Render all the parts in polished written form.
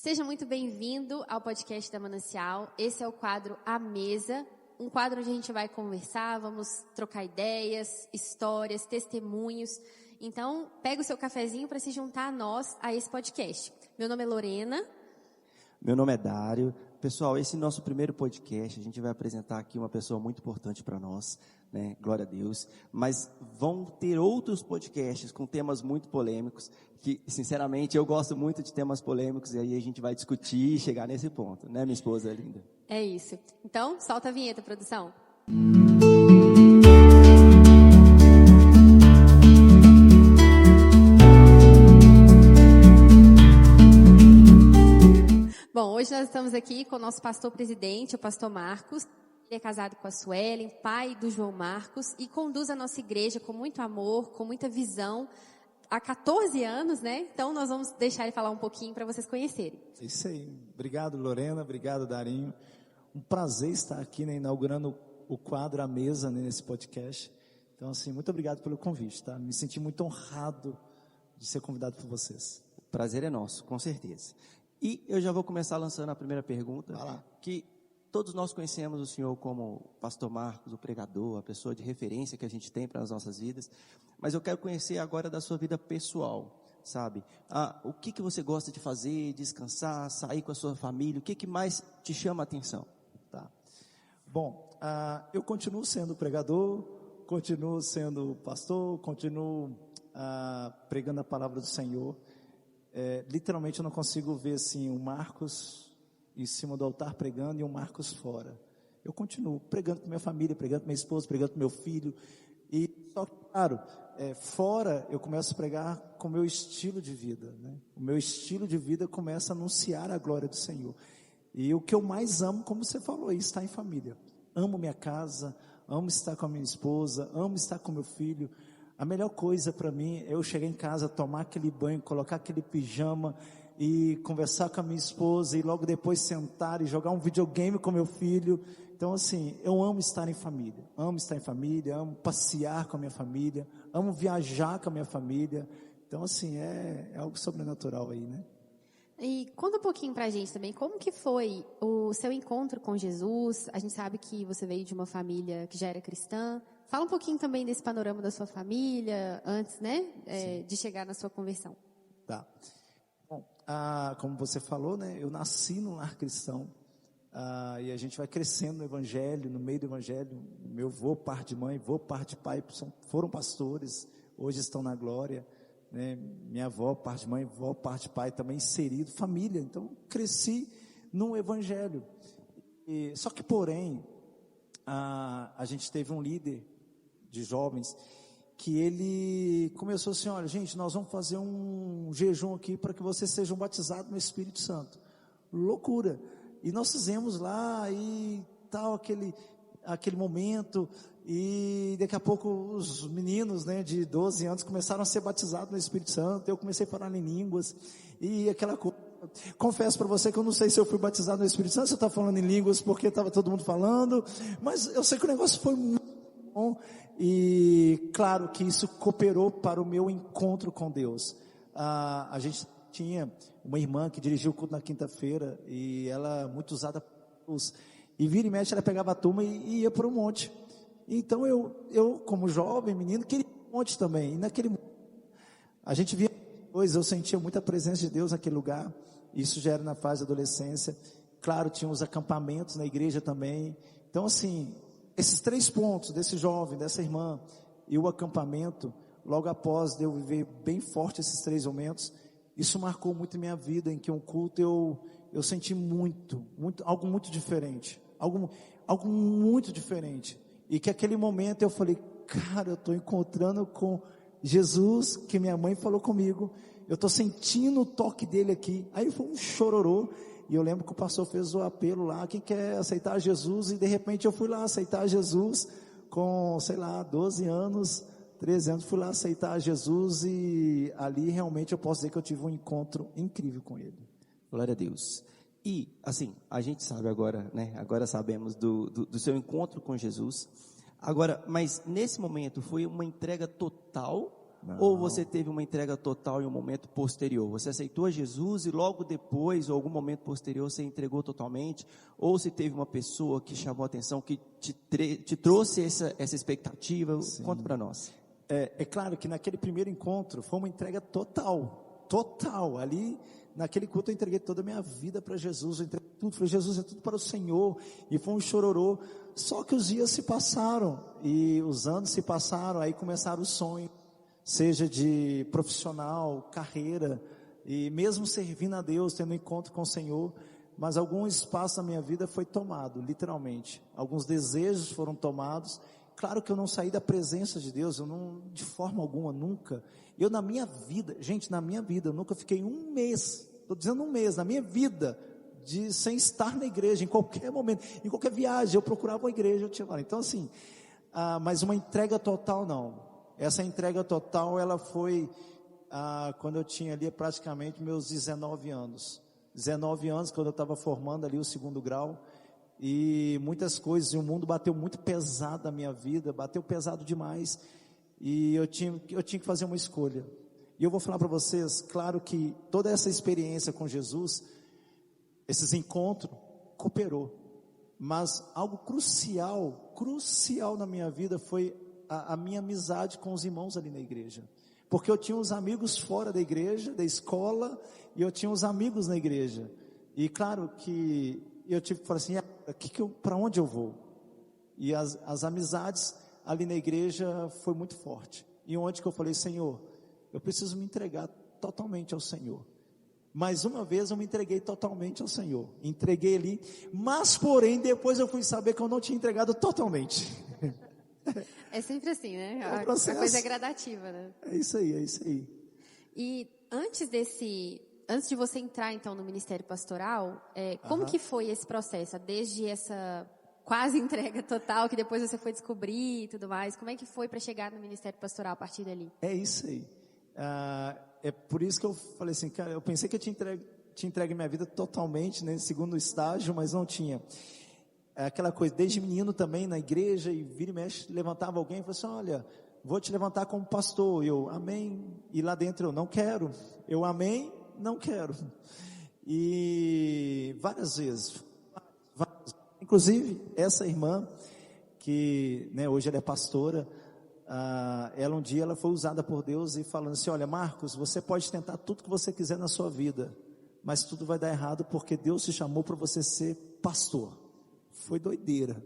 Seja muito bem-vindo ao podcast da Manancial. Esse é o quadro A Mesa, um quadro onde a gente vai conversar, vamos trocar ideias, histórias, testemunhos. Então, pega o seu cafezinho para se juntar a nós, a esse podcast. Meu nome é Lorena. Meu nome é Dário. Pessoal, esse nosso primeiro podcast, a gente vai apresentar aqui uma pessoa muito importante para nós, né? Glória a Deus. Mas vão ter outros podcasts com temas muito polêmicos, que, sinceramente, eu gosto muito de temas polêmicos, e aí a gente vai discutir e chegar nesse ponto, né, minha esposa linda? É isso. Então, solta a vinheta, produção. Bom, hoje nós estamos aqui com o nosso pastor presidente, o pastor Marcos. Ele é casado com a Suelen, pai do João Marcos, e conduz a nossa igreja com muito amor, com muita visão, há 14 anos, né? Então nós vamos deixar ele falar um pouquinho para vocês conhecerem. É isso aí. Obrigado, Lorena. Obrigado, Darinho. Um prazer estar aqui, né, inaugurando o quadro A Mesa, né, nesse podcast. Então, assim, muito obrigado pelo convite, tá? Me senti muito honrado de ser convidado por vocês. O prazer é nosso, com certeza. E eu já vou começar lançando a primeira pergunta, que todos nós conhecemos o senhor como pastor Marcos, o pregador, a pessoa de referência que a gente tem para as nossas vidas, mas eu quero conhecer agora da sua vida pessoal, sabe? O que você gosta de fazer, descansar, sair com a sua família, o que mais te chama a atenção? Tá. Bom, eu continuo sendo pregador, continuo sendo pastor, continuo pregando a palavra do Senhor. Literalmente eu não consigo ver assim um Marcos em cima do altar pregando e um Marcos fora. Eu continuo pregando com minha família, pregando com minha esposa, pregando com meu filho. E só que, claro, fora eu começo a pregar com o meu estilo de vida, né? O meu estilo de vida começa a anunciar a glória do Senhor. E o que eu mais amo, como você falou, é estar em família. Amo minha casa, amo estar com a minha esposa, amo estar com meu filho. A melhor coisa para mim é eu chegar em casa, tomar aquele banho, colocar aquele pijama e conversar com a minha esposa e logo depois sentar e jogar um videogame com meu filho. Então, assim, eu amo estar em família, amo passear com a minha família, amo viajar com a minha família. Então, assim, é algo sobrenatural aí, né? E conta um pouquinho pra gente também, como que foi o seu encontro com Jesus? A gente sabe que você veio de uma família que já era cristã. Fala um pouquinho também desse panorama da sua família, antes, né, de chegar na sua conversão. Tá. Bom, como você falou, né, eu nasci num lar cristão, e a gente vai crescendo no evangelho, no meio do evangelho. Meu avô, parte de mãe, avô, parte de pai, foram pastores, hoje estão na glória, né? Minha avó, parte de mãe, avó, parte de pai, também inserido, família. Então, cresci no evangelho. Só que, porém, a gente teve um líder de jovens, que ele começou assim: olha, gente, nós vamos fazer um jejum aqui para que vocês sejam batizados no Espírito Santo. Loucura. E nós fizemos lá e tal, aquele momento, e daqui a pouco os meninos, né, de 12 anos começaram a ser batizados no Espírito Santo. Eu comecei a falar em línguas e aquela coisa. Confesso para você que eu não sei se eu fui batizado no Espírito Santo, se eu estava falando em línguas porque estava todo mundo falando, mas eu sei que o negócio foi muito bom. E claro que isso cooperou para o meu encontro com Deus. A gente tinha uma irmã que dirigiu o culto na quinta-feira, e ela muito usada por Deus, e vira e mexe ela pegava a turma e ia para um monte. Então eu como jovem menino queria um monte também, e naquele monte a gente via coisas, eu sentia muita presença de Deus naquele lugar. Isso já era na fase da adolescência. Claro, tinha os acampamentos na igreja também. Então, assim, esses 3 pontos, desse jovem, dessa irmã, e o acampamento, logo após eu viver bem forte esses 3 momentos, isso marcou muito minha vida, em que um culto eu senti algo muito diferente, algo muito diferente, e que aquele momento eu falei: cara, eu estou encontrando com Jesus, que minha mãe falou comigo, eu estou sentindo o toque dele aqui. Aí foi um chororô. E eu lembro que o pastor fez o apelo lá: quem quer aceitar Jesus? E de repente eu fui lá aceitar Jesus, com, 12 anos, 13 anos, fui lá aceitar Jesus, e ali realmente eu posso dizer que eu tive um encontro incrível com ele. Glória a Deus. E, assim, a gente sabe agora, né? Agora sabemos do seu encontro com Jesus. Agora, mas nesse momento foi uma entrega total, Não. Ou você teve uma entrega total em um momento posterior? Você aceitou Jesus e logo depois, ou algum momento posterior, você entregou totalmente? Ou se teve uma pessoa que chamou a atenção, que te trouxe essa expectativa? Sim. Conta para nós. É claro que naquele primeiro encontro foi uma entrega total. Ali, naquele culto, eu entreguei toda a minha vida para Jesus. Eu entreguei tudo, falei, Jesus, é tudo para o Senhor. E foi um chororô. Só que os dias se passaram e os anos se passaram, aí começaram os sonhos, seja de profissional, carreira, e mesmo servindo a Deus, tendo um encontro com o Senhor, mas algum espaço na minha vida foi tomado, literalmente. Alguns desejos foram tomados. Claro que eu não saí da presença de Deus, eu não, de forma alguma, nunca. Eu na minha vida, eu nunca fiquei um mês, estou dizendo um mês, na minha vida, sem estar na igreja, em qualquer momento, em qualquer viagem, eu procurava uma igreja, eu tinha lá. Então assim, mas uma entrega total não. Essa entrega total, ela foi quando eu tinha ali praticamente meus 19 anos. 19 anos, quando eu estava formando ali o 2º grau, e muitas coisas, e o mundo bateu muito pesado na minha vida, bateu pesado demais, e eu tinha que fazer uma escolha. E eu vou falar para vocês, claro que toda essa experiência com Jesus, esses encontros, cooperou, mas algo crucial na minha vida foi a minha amizade com os irmãos ali na igreja, porque eu tinha uns amigos fora da igreja, da escola, e eu tinha uns amigos na igreja, e claro que eu tive que falar assim, para onde eu vou? E as amizades ali na igreja foi muito forte, e onde que eu falei, Senhor, eu preciso me entregar totalmente ao Senhor. Mais uma vez eu me entreguei totalmente ao Senhor, entreguei ali, mas porém depois eu fui saber que eu não tinha entregado totalmente. É sempre assim, né? A coisa é gradativa, né? É isso aí. E antes de você entrar então no ministério pastoral, como que foi esse processo? Desde essa quase entrega total, que depois você foi descobrir e tudo mais, como é que foi para chegar no ministério pastoral a partir dali? É isso aí. É por isso que eu falei assim, cara, eu pensei que eu tinha entregue minha vida totalmente, né, segundo estágio, mas não tinha. Aquela coisa, desde menino também na igreja, e vira e mexe, levantava alguém e falava assim, olha, vou te levantar como pastor. Eu, amém. E lá dentro eu, não quero. Eu, amém, não quero. E várias vezes, inclusive essa irmã, que hoje ela é pastora, ela um dia ela foi usada por Deus e falando assim, olha Marcos, você pode tentar tudo que você quiser na sua vida, mas tudo vai dar errado porque Deus te chamou para você ser pastor. Foi doideira,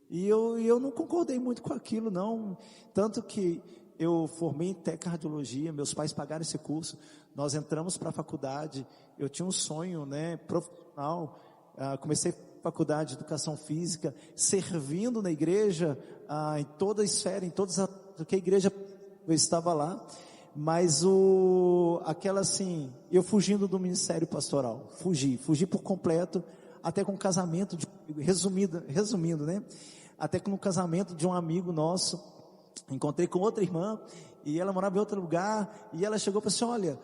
e eu não concordei muito com aquilo não, tanto que eu formei em cardiologia, meus pais pagaram esse curso, nós entramos para a faculdade, eu tinha um sonho profissional, comecei a faculdade de educação física, servindo na igreja, em toda a esfera, em todas as que a igreja eu estava lá, mas aquela assim, eu fugindo do ministério pastoral, fugi por completo, até com o casamento, resumindo, né? Até com o casamento de um amigo nosso, encontrei com outra irmã, e ela morava em outro lugar, e ela chegou e falou assim, olha,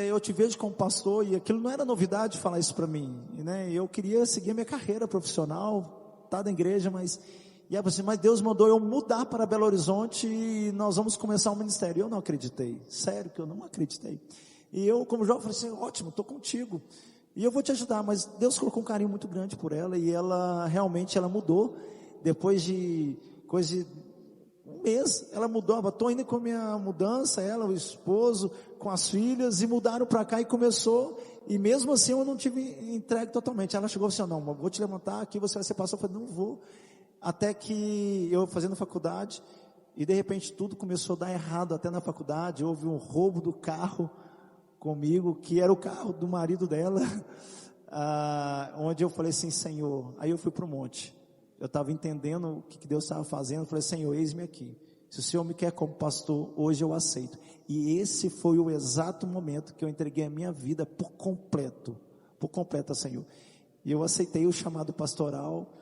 eu te vejo como pastor, e aquilo não era novidade falar isso para mim, né? Eu queria seguir a minha carreira profissional, tá da igreja, mas ela falou assim, mas Deus mandou eu mudar para Belo Horizonte, e nós vamos começar um ministério. Eu não acreditei, sério que eu não acreditei, e eu como jovem falei assim, ótimo, estou contigo, e eu vou te ajudar, mas Deus colocou um carinho muito grande por ela, e ela realmente mudou, depois de coisa de um mês, ela mudou, estou indo com a minha mudança, ela, o esposo, com as filhas, e mudaram para cá e começou, e mesmo assim eu não tive entregue totalmente. Ela chegou e disse, não, vou te levantar aqui, você vai ser pastor. Eu falei, não vou, até que eu fazendo faculdade, e de repente tudo começou a dar errado até na faculdade, houve um roubo do carro comigo, que era o carro do marido dela, onde eu falei assim, Senhor, aí eu fui para o monte, eu estava entendendo o que Deus estava fazendo, eu falei, Senhor, eis-me aqui, se o Senhor me quer como pastor, hoje eu aceito, e esse foi o exato momento que eu entreguei a minha vida por completo ao Senhor, e eu aceitei o chamado pastoral,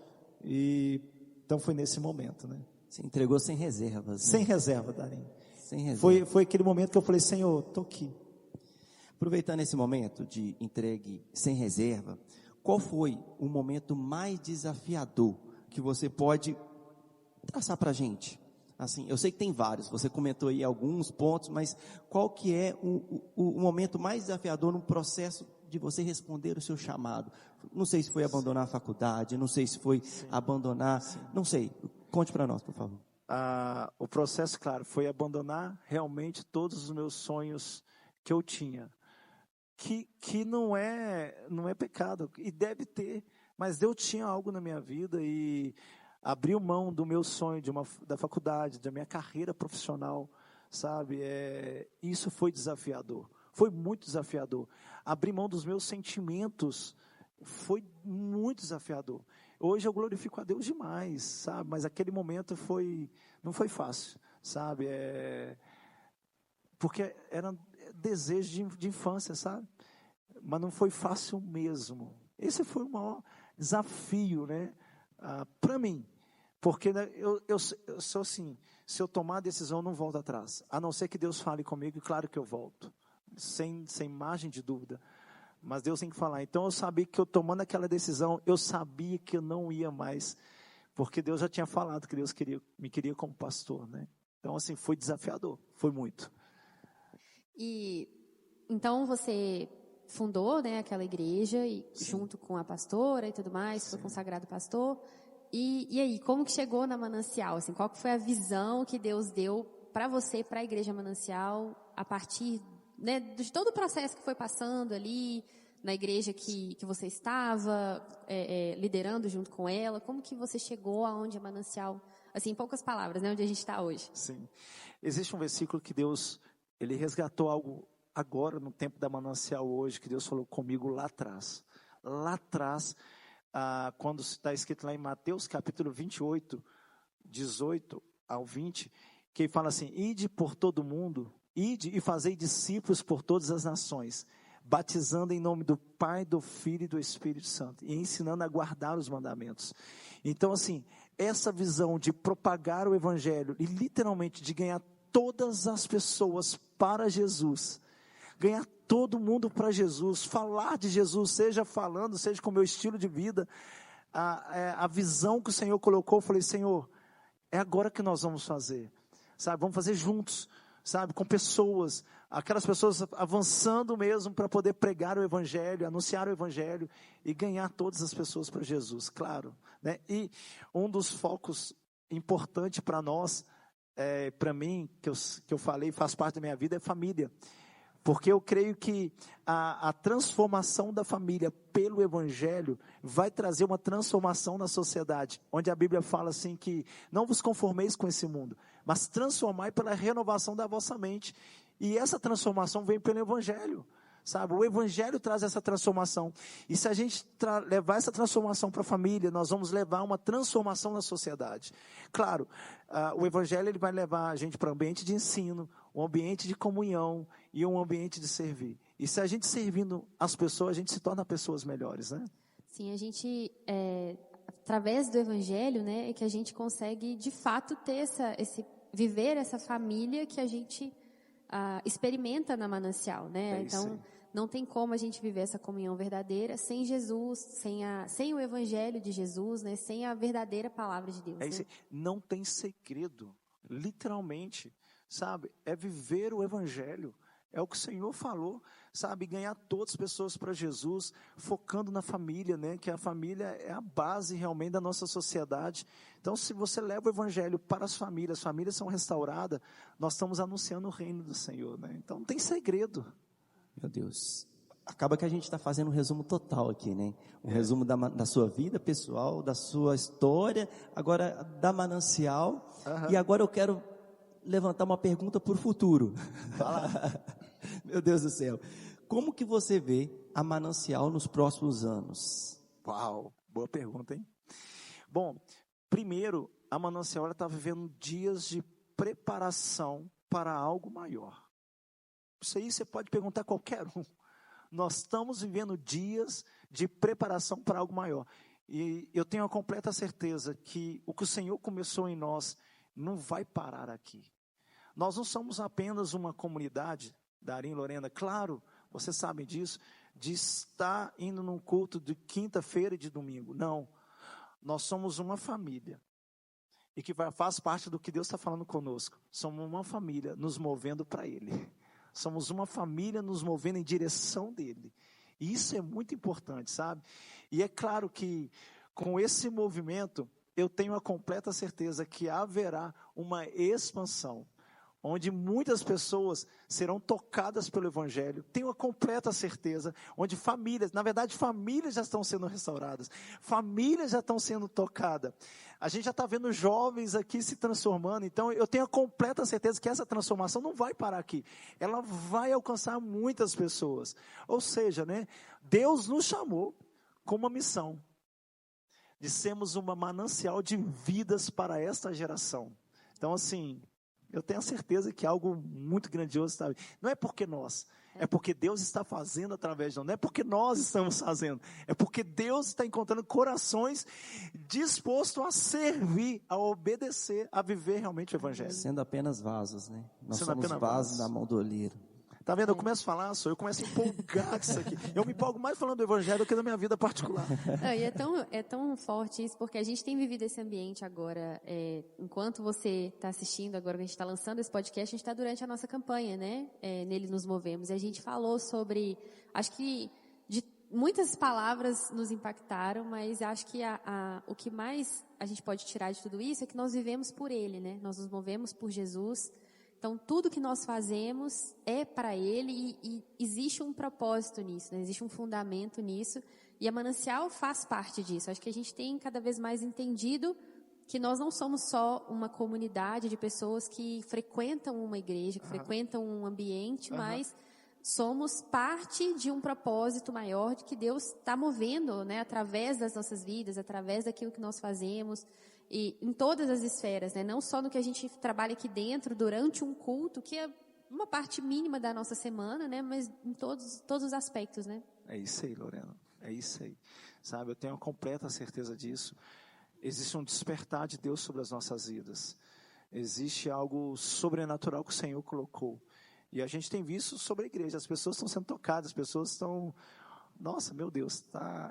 e então foi nesse momento, né? Você entregou sem reservas, né? Sem reserva, Darinho. Sem reserva. Foi aquele momento que eu falei, Senhor, estou aqui. Aproveitando esse momento de entregue sem reserva, qual foi o momento mais desafiador que você pode traçar para a gente? Assim, eu sei que tem vários, você comentou aí alguns pontos, mas qual que é o momento mais desafiador no processo de você responder o seu chamado? Não sei se foi abandonar a faculdade, não sei se foi abandonar, não sei. Conte para nós, por favor. O processo, claro, foi abandonar realmente todos os meus sonhos que eu tinha. Que não é pecado, e deve ter, mas Deus tinha algo na minha vida e abriu mão do meu sonho da faculdade, da minha carreira profissional, sabe? Isso foi desafiador, foi muito desafiador. Abrir mão dos meus sentimentos foi muito desafiador. Hoje eu glorifico a Deus demais, sabe? Mas aquele momento não foi fácil, sabe? Porque era desejo de infância, sabe? Mas não foi fácil mesmo. Esse foi o maior desafio, né? Para mim, porque né, eu sou assim, se eu tomar a decisão, eu não volto atrás, a não ser que Deus fale comigo, e claro que eu volto, sem margem de dúvida, mas Deus tem que falar. Então eu sabia que eu tomando aquela decisão, eu sabia que eu não ia mais, porque Deus já tinha falado que Deus me queria como pastor, né? Então assim, foi desafiador, foi muito. E então você fundou, né, aquela igreja e junto com a pastora e tudo mais, foi consagrado pastor. E aí, como que chegou na Manancial? Assim, qual que foi a visão que Deus deu para você, para a Igreja Manancial, a partir, né, de todo o processo que foi passando ali na igreja que você estava liderando junto com ela? Como que você chegou aonde a Manancial, assim, em poucas palavras, né, onde a gente está hoje? Sim. Existe um versículo que Deus, Ele resgatou algo agora no tempo da Manancial hoje, que Deus falou comigo lá atrás. Lá atrás, quando está escrito lá em Mateus capítulo 28, 18 ao 20, que ele fala assim: ide por todo mundo, ide e fazei discípulos por todas as nações, batizando em nome do Pai, do Filho e do Espírito Santo, e ensinando a guardar os mandamentos. Então assim, essa visão de propagar o Evangelho, e literalmente de ganhar todas as pessoas para Jesus, ganhar todo mundo para Jesus, falar de Jesus, seja falando, seja com o meu estilo de vida, a visão que o Senhor colocou, eu falei: Senhor, é agora que nós vamos fazer, sabe? Vamos fazer juntos, sabe? Com pessoas, aquelas pessoas avançando mesmo para poder pregar o Evangelho, anunciar o Evangelho e ganhar todas as pessoas para Jesus, claro, né? E um dos focos importantes para nós, para mim, que eu falei, faz parte da minha vida, é família. Porque eu creio que a transformação da família pelo Evangelho vai trazer uma transformação na sociedade, onde a Bíblia fala assim que não vos conformeis com esse mundo, mas transformai pela renovação da vossa mente. E essa transformação vem pelo Evangelho, sabe? O Evangelho traz essa transformação. E se a gente levar essa transformação para a família, nós vamos levar uma transformação na sociedade. Claro, o Evangelho ele vai levar a gente para um ambiente de ensino, um ambiente de comunhão e um ambiente de servir. E se a gente servindo as pessoas, a gente se torna pessoas melhores, né? Sim, a gente, através do Evangelho, né, é que a gente consegue, de fato, ter viver essa família que a gente experimenta na Manancial, né? Então, não tem como a gente viver essa comunhão verdadeira sem Jesus, sem o Evangelho de Jesus, né? Sem a verdadeira palavra de Deus. Né? Não tem segredo, literalmente, sabe? É viver o Evangelho. É o que o Senhor falou, sabe? Ganhar todas as pessoas para Jesus, focando na família, né? Que a família é a base realmente da nossa sociedade. Então, se você leva o Evangelho para as famílias são restauradas, nós estamos anunciando o reino do Senhor, né? Então, não tem segredo. Meu Deus, acaba que a gente está fazendo um resumo total aqui, né? Um resumo da sua vida pessoal, da sua história, agora da Manancial. E agora eu quero levantar uma pergunta para o futuro. Meu Deus do céu. Como que você vê a Manancial nos próximos anos? Uau, boa pergunta, hein? Bom, primeiro, a Manancial está vivendo dias de preparação para algo maior. Isso aí você pode perguntar a qualquer um. Nós estamos vivendo dias de preparação para algo maior. E eu tenho a completa certeza que o que o Senhor começou em nós não vai parar aqui. Nós não somos apenas uma comunidade, Darim e Lorena, claro, vocês sabem disso, de estar indo num culto de quinta-feira e de domingo. Não, nós somos uma família. e que faz parte do que Deus está falando conosco. Somos uma família nos movendo para Ele. Somos uma família nos movendo em direção dEle. E isso é muito importante, sabe? E é claro que com esse movimento, eu tenho a completa certeza que haverá uma expansão, onde muitas pessoas serão tocadas pelo Evangelho. Tenho a completa certeza, onde famílias já estão sendo restauradas, famílias já estão sendo tocadas. A gente já está vendo jovens aqui se transformando, então eu tenho a completa certeza que essa transformação não vai parar aqui, ela vai alcançar muitas pessoas. Ou seja, né, Deus nos chamou com uma missão, de sermos uma manancial de vidas para esta geração. Então, assim, eu tenho a certeza que é algo muito grandioso, sabe? Não é porque nós, é porque Deus está fazendo através de nós. Não é porque nós estamos fazendo, é porque Deus está encontrando corações dispostos a servir, a obedecer, a viver realmente o Evangelho. Sendo apenas vasos, né? Nós somos vasos na mão do oleiro. Tá vendo? Eu começo a falar, eu começo a empolgar com isso aqui. Eu me empolgo mais falando do Evangelho do que da minha vida particular. E é tão forte isso, porque a gente tem vivido esse ambiente agora, enquanto você está assistindo, agora que a gente está lançando esse podcast, a gente está durante a nossa campanha, né? Nele nos movemos. E a gente falou sobre, acho que muitas palavras nos impactaram, mas acho que o que mais a gente pode tirar de tudo isso é que nós vivemos por Ele, né? Nós nos movemos por Jesus. Então, tudo que nós fazemos é para Ele e existe um propósito nisso, né? Existe um fundamento nisso e a Manancial faz parte disso. Acho que a gente tem cada vez mais entendido que nós não somos só uma comunidade de pessoas que frequentam uma igreja, que frequentam um ambiente, mas somos parte de um propósito maior de que Deus está movendo, né? Através das nossas vidas, através daquilo que nós fazemos. E em todas as esferas, né? Não só no que a gente trabalha aqui dentro, durante um culto, que é uma parte mínima da nossa semana, né? Mas em todos os aspectos, né? É isso aí, Lorena, é isso aí. Sabe, eu tenho a completa certeza disso. Existe um despertar de Deus sobre as nossas vidas. Existe algo sobrenatural que o Senhor colocou. E a gente tem visto sobre a igreja, as pessoas estão sendo tocadas, as pessoas estão... Nossa, meu Deus,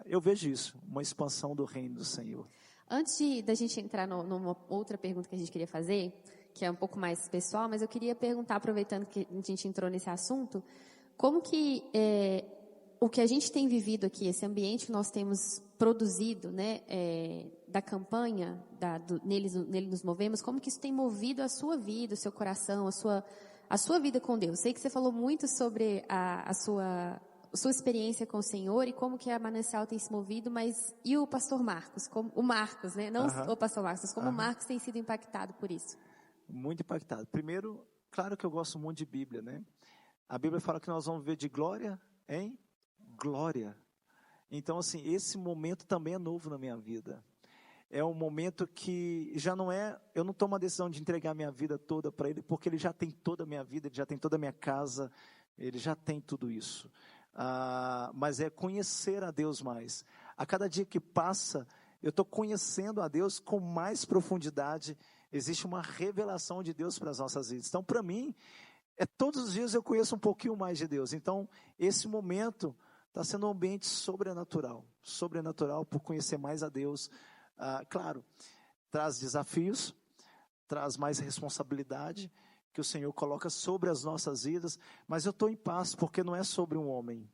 eu vejo isso, uma expansão do reino do Senhor. Antes da gente entrar numa outra pergunta que a gente queria fazer, que é um pouco mais pessoal, mas eu queria perguntar, aproveitando que a gente entrou nesse assunto, como que o que a gente tem vivido aqui, esse ambiente que nós temos produzido, né, da campanha, nele nos movemos, como que isso tem movido a sua vida, o seu coração, a sua vida com Deus? Sei que você falou muito sobre a sua experiência com o Senhor e como que a Manancial tem se movido, mas e o pastor Marcos? O Marcos, né? Não o pastor Marcos, como o Marcos tem sido impactado por isso? Muito impactado. Primeiro, claro que eu gosto muito de Bíblia, né? A Bíblia fala que nós vamos viver de glória em glória. Então, assim, esse momento também é novo na minha vida. É um momento que já não é... Eu não tomo a decisão de entregar minha vida toda para Ele, porque Ele já tem toda a minha vida, Ele já tem toda a minha casa, Ele já tem tudo isso. Mas é conhecer a Deus mais. A cada dia que passa, eu estou conhecendo a Deus com mais profundidade. Existe uma revelação de Deus para as nossas vidas. Então, para mim, todos os dias eu conheço um pouquinho mais de Deus. Então, esse momento está sendo um ambiente sobrenatural por conhecer mais a Deus. Claro, traz desafios, traz mais responsabilidade que o Senhor coloca sobre as nossas vidas, mas eu estou em paz, porque não é sobre um homem,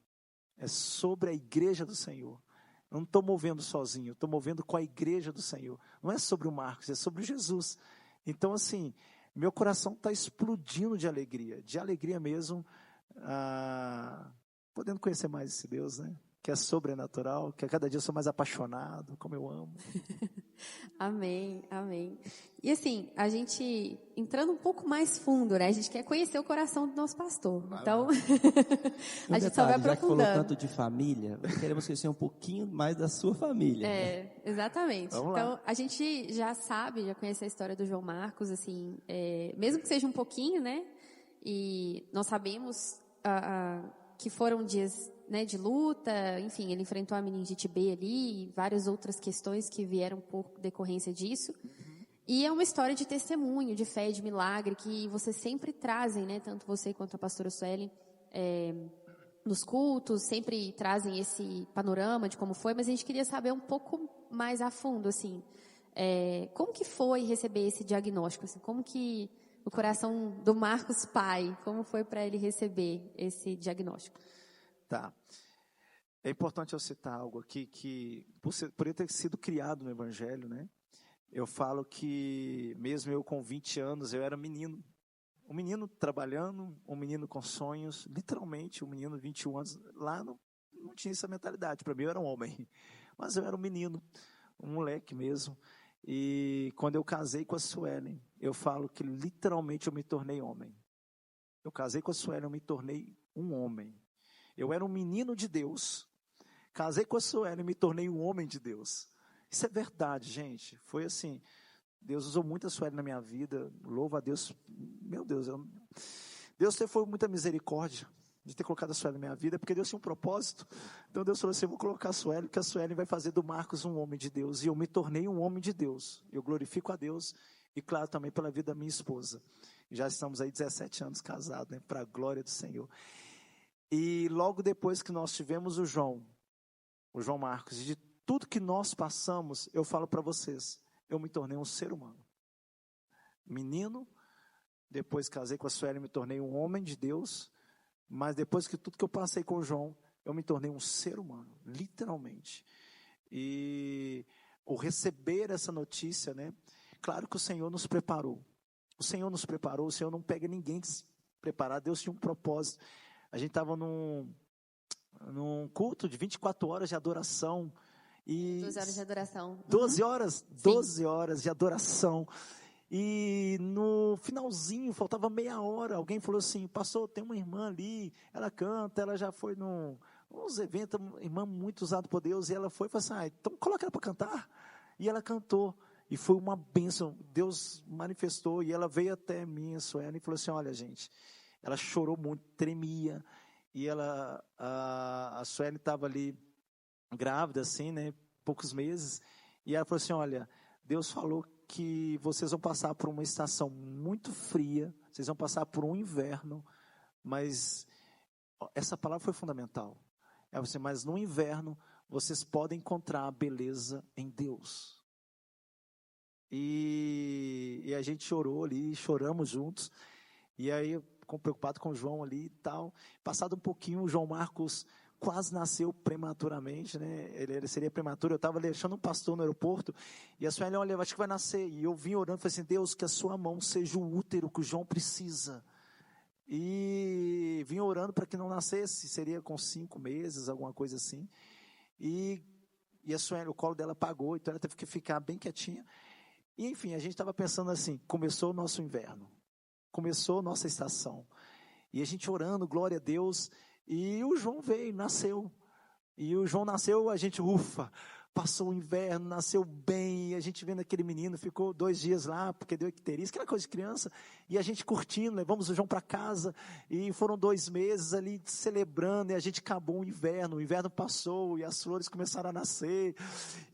é sobre a igreja do Senhor. Eu não estou movendo sozinho, eu estou movendo com a igreja do Senhor. Não é sobre o Marcos, é sobre Jesus. Então, assim, meu coração está explodindo de alegria mesmo, podendo conhecer mais esse Deus, né? Que é sobrenatural, que a cada dia eu sou mais apaixonado, como eu amo. Amém, amém. E assim, a gente, entrando um pouco mais fundo, né? A gente quer conhecer o coração do nosso pastor. Então, a gente só vai aprofundando. Já que falou tanto de família, queremos conhecer um pouquinho mais da sua família. Exatamente. Então, a gente já conhece a história do João Marcos, assim, mesmo que seja um pouquinho, né? E nós sabemos que foram dias, né, de luta, enfim, ele enfrentou a meningite B ali e várias outras questões que vieram por decorrência disso. E é uma história de testemunho, de fé, de milagre, que vocês sempre trazem, né, tanto você quanto a pastora Sueli, nos cultos, sempre trazem esse panorama de como foi, mas a gente queria saber um pouco mais a fundo, assim, Como que foi receber esse diagnóstico? Assim, como que o coração do Marcos pai, como foi para ele receber esse diagnóstico? Tá. É importante eu citar algo aqui que, por eu ter sido criado no Evangelho, né? Eu falo que, mesmo eu com 20 anos, eu era menino. Um menino trabalhando, um menino com sonhos, literalmente, um menino de 21 anos. Lá não tinha essa mentalidade. Para mim, eu era um homem. Mas eu era um menino, um moleque mesmo. E quando eu casei com a Suelen, eu falo que literalmente eu me tornei homem. Eu casei com a Suelen, eu me tornei um homem. Eu era um menino de Deus. Casei com a Suelen e me tornei um homem de Deus. Isso é verdade, gente. Foi assim, Deus usou muito a Suelen na minha vida. Louvo a Deus. Meu Deus, Deus foi muita misericórdia de ter colocado a Suelen na minha vida, porque Deus tinha um propósito. Então Deus falou assim, eu vou colocar a Suelen, porque a Suelen vai fazer do Marcos um homem de Deus. E eu me tornei um homem de Deus. Eu glorifico a Deus e, claro, também pela vida da minha esposa. E já estamos aí 17 anos casados, né, para a glória do Senhor. E logo depois que nós tivemos o João Marcos, e de tudo que nós passamos, eu falo para vocês, eu me tornei um ser humano. Menino, depois casei com a Sueli, me tornei um homem de Deus, mas depois que tudo que eu passei com o João, eu me tornei um ser humano, literalmente. E o receber essa notícia, né? Claro que o Senhor nos preparou. O Senhor nos preparou, o Senhor não pega ninguém despreparado, Deus tinha um propósito. A gente estava num culto de 24 horas de adoração. 12 horas de adoração. 12 horas? 12 horas de adoração. E no finalzinho, faltava meia hora, alguém falou assim, pastor, tem uma irmã ali, ela canta, ela já foi nos eventos, uma irmã muito usada por Deus, e ela foi e falou assim, então coloca ela para cantar. E ela cantou, e foi uma bênção, Deus manifestou, e ela veio até mim, a Sueli, e falou assim, olha gente, ela chorou muito, tremia, e a Sueli estava ali grávida, assim, né, poucos meses, e ela falou assim, olha, Deus falou que vocês vão passar por uma estação muito fria, vocês vão passar por um inverno, mas essa palavra foi fundamental, mas no inverno vocês podem encontrar a beleza em Deus. E a gente chorou ali, choramos juntos, e aí preocupado com o João ali e tal. Passado um pouquinho, o João Marcos quase nasceu prematuramente, né? Ele seria prematuro. Eu estava deixando um pastor no aeroporto e a Sueli, olha, acho que vai nascer. E eu vim orando, falei assim, Deus, que a sua mão seja o útero que o João precisa. E vim orando para que não nascesse, seria com 5 meses, alguma coisa assim. E a Sueli, o colo dela apagou, então ela teve que ficar bem quietinha. E enfim, a gente estava pensando assim, começou o nosso inverno. Começou a nossa estação, e a gente orando, glória a Deus, e o João veio, nasceu, e o João nasceu, a gente, ufa, passou o inverno, nasceu bem, e a gente vendo aquele menino, ficou 2 dias lá, porque deu icterícia, aquela coisa de criança, e a gente curtindo, levamos o João para casa, e foram 2 meses ali celebrando, e a gente acabou o inverno passou, e as flores começaram a nascer,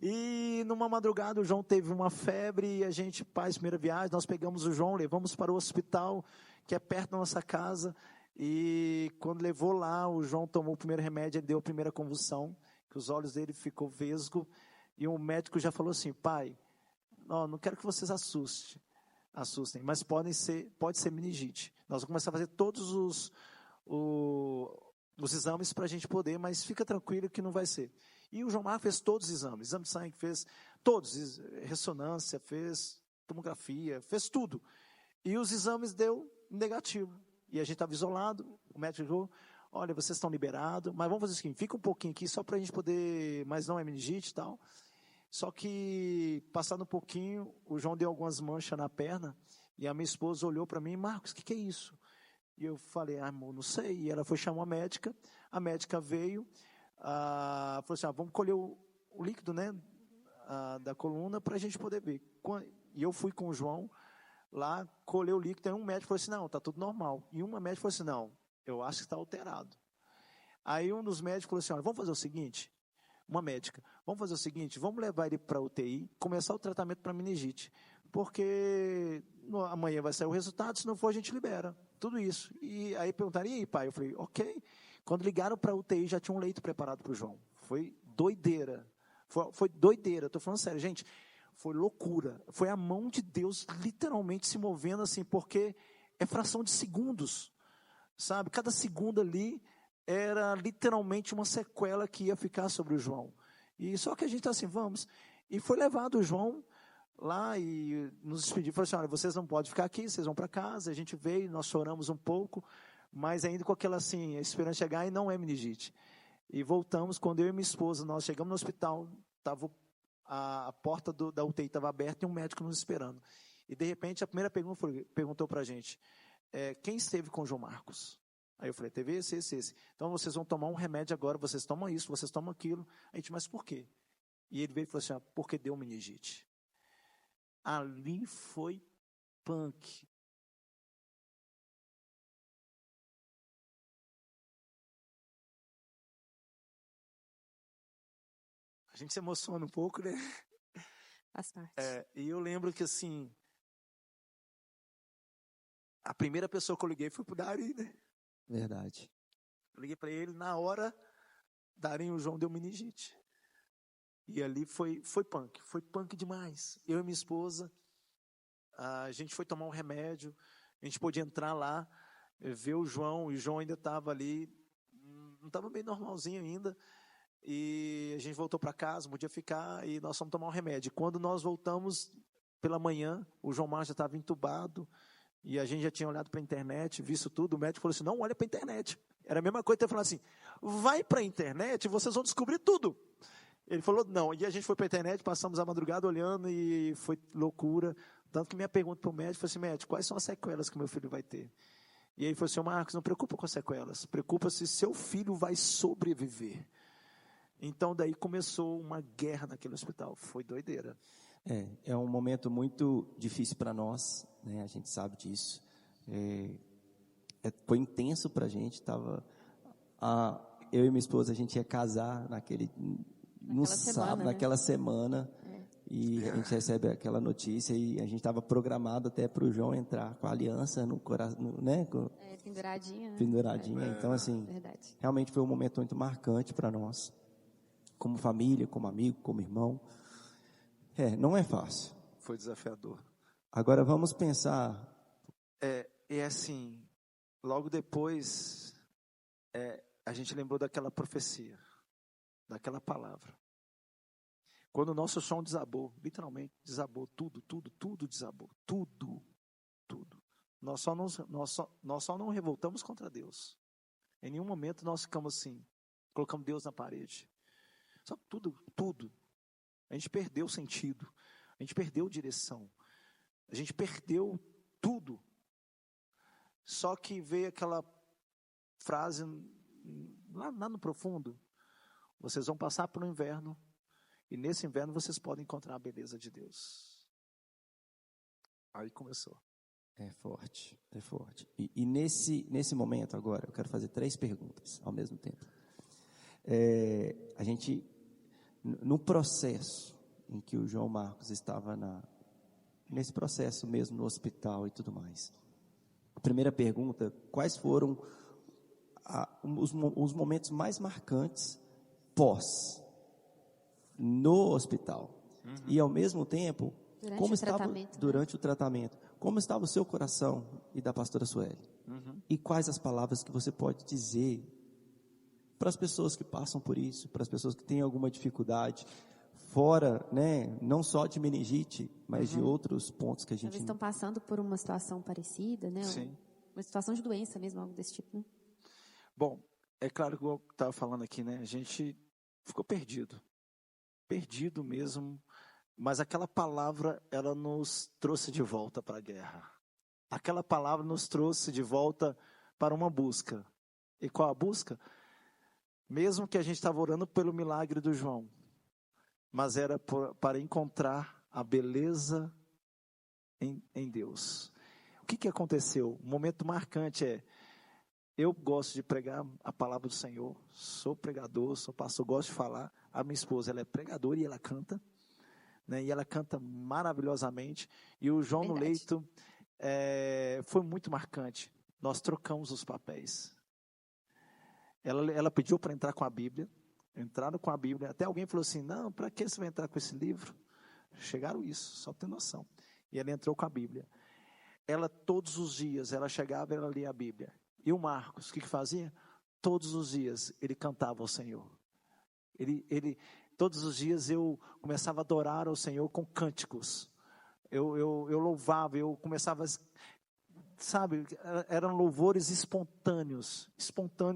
e numa madrugada o João teve uma febre, e a gente, faz primeira viagem, nós pegamos o João, levamos para o hospital, que é perto da nossa casa, e quando levou lá, o João tomou o primeiro remédio, ele deu a primeira convulsão, que os olhos dele ficou vesgo, e o médico já falou assim, pai, não quero que vocês assustem, mas pode ser meningite. Nós vamos começar a fazer todos os exames para a gente poder, mas fica tranquilo que não vai ser. E o João Marcos fez todos os exames, exame de sangue, fez todos, ressonância, fez tomografia, fez tudo. E os exames deu negativo. E a gente estava isolado, o médico falou, olha, vocês estão liberados, mas vamos fazer o seguinte, fica um pouquinho aqui, só para a gente poder, mas não é meningite e tal. Só que, passando um pouquinho, o João deu algumas manchas na perna, e a minha esposa olhou para mim, Marcos, o que é isso? E eu falei, amor, não sei. E ela foi chamar a médica veio, falou assim, vamos colher o líquido, né, da coluna para a gente poder ver. E eu fui com o João lá, colheu o líquido, e um médico falou assim, não, está tudo normal. E uma médica falou assim, não, eu acho que está alterado. Aí um dos médicos falou assim, olha, vamos fazer o seguinte, uma médica, vamos fazer o seguinte, vamos levar ele para a UTI, começar o tratamento para meningite, porque amanhã vai sair o resultado, se não for a gente libera, tudo isso. E aí perguntaram, e aí pai? Eu falei, ok. Quando ligaram para a UTI, já tinha um leito preparado para o João. Foi doideira, foi doideira, estou falando sério, gente, foi loucura. Foi a mão de Deus literalmente se movendo assim, porque é fração de segundos, sabe? Cada segundo ali era literalmente uma sequela que ia ficar sobre o João. E só que a gente está assim, vamos. E foi levado o João lá e nos despediu. Falou assim, olha, vocês não podem ficar aqui, vocês vão para casa. A gente veio, nós choramos um pouco, mas ainda com aquela assim, esperando chegar, e não é meningite. E voltamos, quando eu e minha esposa, nós chegamos no hospital, estava a porta da UTI estava aberta e um médico nos esperando. E de repente a primeira pergunta perguntou para a gente, quem esteve com o João Marcos? Aí eu falei, teve esse. Então vocês vão tomar um remédio agora, vocês tomam isso, vocês tomam aquilo. A gente, mas por quê? E ele veio e falou assim, porque deu meningite. Ali foi punk. A gente se emociona um pouco, né? Faz parte. E eu lembro que assim, a primeira pessoa que eu liguei foi pro Dari, né? Verdade. Eu liguei para ele, na hora, Darinho, o João deu meningite. E ali foi punk demais. Eu e minha esposa, a gente foi tomar um remédio, a gente pôde entrar lá, ver o João, e o João ainda estava ali, não estava bem normalzinho ainda, e a gente voltou para casa, não podia ficar, e nós fomos tomar um remédio. Quando nós voltamos pela manhã, o João Marcos já estava entubado, e a gente já tinha olhado para a internet, visto tudo, o médico falou assim, não olha para a internet. Era a mesma coisa que ele falou assim, vai para a internet e vocês vão descobrir tudo. Ele falou, não. E a gente foi para a internet, passamos a madrugada olhando e foi loucura. Tanto que minha pergunta para o médico foi assim, médico, quais são as sequelas que meu filho vai ter? E ele falou assim, Marcos, não preocupa com as sequelas, preocupa se seu filho vai sobreviver. Então daí começou uma guerra naquele hospital, foi doideira. É um momento muito difícil para nós, né? A gente sabe disso. Foi intenso para a gente. Eu e minha esposa, a gente ia casar naquela semana, e a gente recebe aquela notícia e a gente estava programado até para o João entrar com a aliança no coração, né? Penduradinha. Né? Penduradinha. Então, assim, verdade. Realmente foi um momento muito marcante para nós, como família, como amigo, como irmão. Não é fácil. Foi desafiador. Agora vamos pensar. Assim, logo depois, a gente lembrou daquela profecia, daquela palavra. Quando o nosso chão desabou, literalmente desabou, tudo desabou, tudo. Nós só não revoltamos contra Deus. Em nenhum momento nós ficamos assim, colocamos Deus na parede. Só tudo. A gente perdeu o sentido, a gente perdeu direção, a gente perdeu tudo. Só que veio aquela frase lá no profundo, vocês vão passar por um inverno, e nesse inverno vocês podem encontrar a beleza de Deus. Aí começou. É forte. E nesse momento agora, eu quero fazer 3 perguntas ao mesmo tempo. A gente, no processo em que o João Marcos estava nesse processo mesmo no hospital e tudo mais, a primeira pergunta, quais foram os momentos mais marcantes no hospital? E ao mesmo tempo, durante o tratamento, como estava o seu coração e da pastora Sueli? E quais as palavras que você pode dizer para as pessoas que passam por isso, para as pessoas que têm alguma dificuldade, fora, né, não só de meningite, mas de outros pontos que a gente... Eles estão passando por uma situação parecida, né? Sim. Uma situação de doença mesmo, algo desse tipo, né? Bom, é claro que eu estava falando aqui, né? A gente ficou perdido mesmo, mas aquela palavra, ela nos trouxe de volta para a guerra. Aquela palavra nos trouxe de volta para uma busca. E qual a busca? Mesmo que a gente estava orando pelo milagre do João, mas era para encontrar a beleza em Deus. O que aconteceu? Um momento marcante eu gosto de pregar a palavra do Senhor, sou pregador, sou pastor, gosto de falar. A minha esposa, ela é pregadora e ela canta, né? E ela canta maravilhosamente. E o João no leito foi muito marcante. Nós trocamos os papéis. Ela pediu para entrar com a Bíblia, entraram com a Bíblia. Até alguém falou assim, não, para que você vai entrar com esse livro? chegaram isso, só ter noção. E ela entrou com a Bíblia. Ela, todos os dias, ela chegava e ela lia a Bíblia. E o Marcos, o que fazia? Todos os dias, ele cantava ao Senhor. Todos os dias eu começava a adorar ao Senhor com cânticos. Eu louvava, eu começava, sabe, eram louvores espontâneos,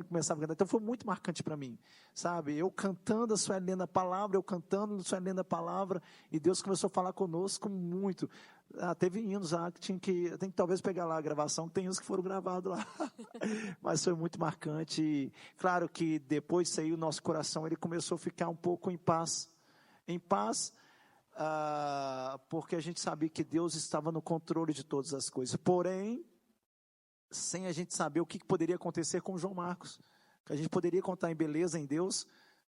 começava a cantar. Então foi muito marcante para mim, sabe, eu cantando a Sueli lendo a palavra, eu cantando a Sueli lendo a palavra, e Deus começou a falar conosco muito. Teve hinos lá que tem que talvez pegar lá a gravação, tem hinos que foram gravados lá, mas foi muito marcante. E, claro que depois disso aí o nosso coração ele começou a ficar um pouco em paz, porque a gente sabia que Deus estava no controle de todas as coisas, porém, sem a gente saber o que poderia acontecer com o João Marcos, que a gente poderia contar em beleza em Deus,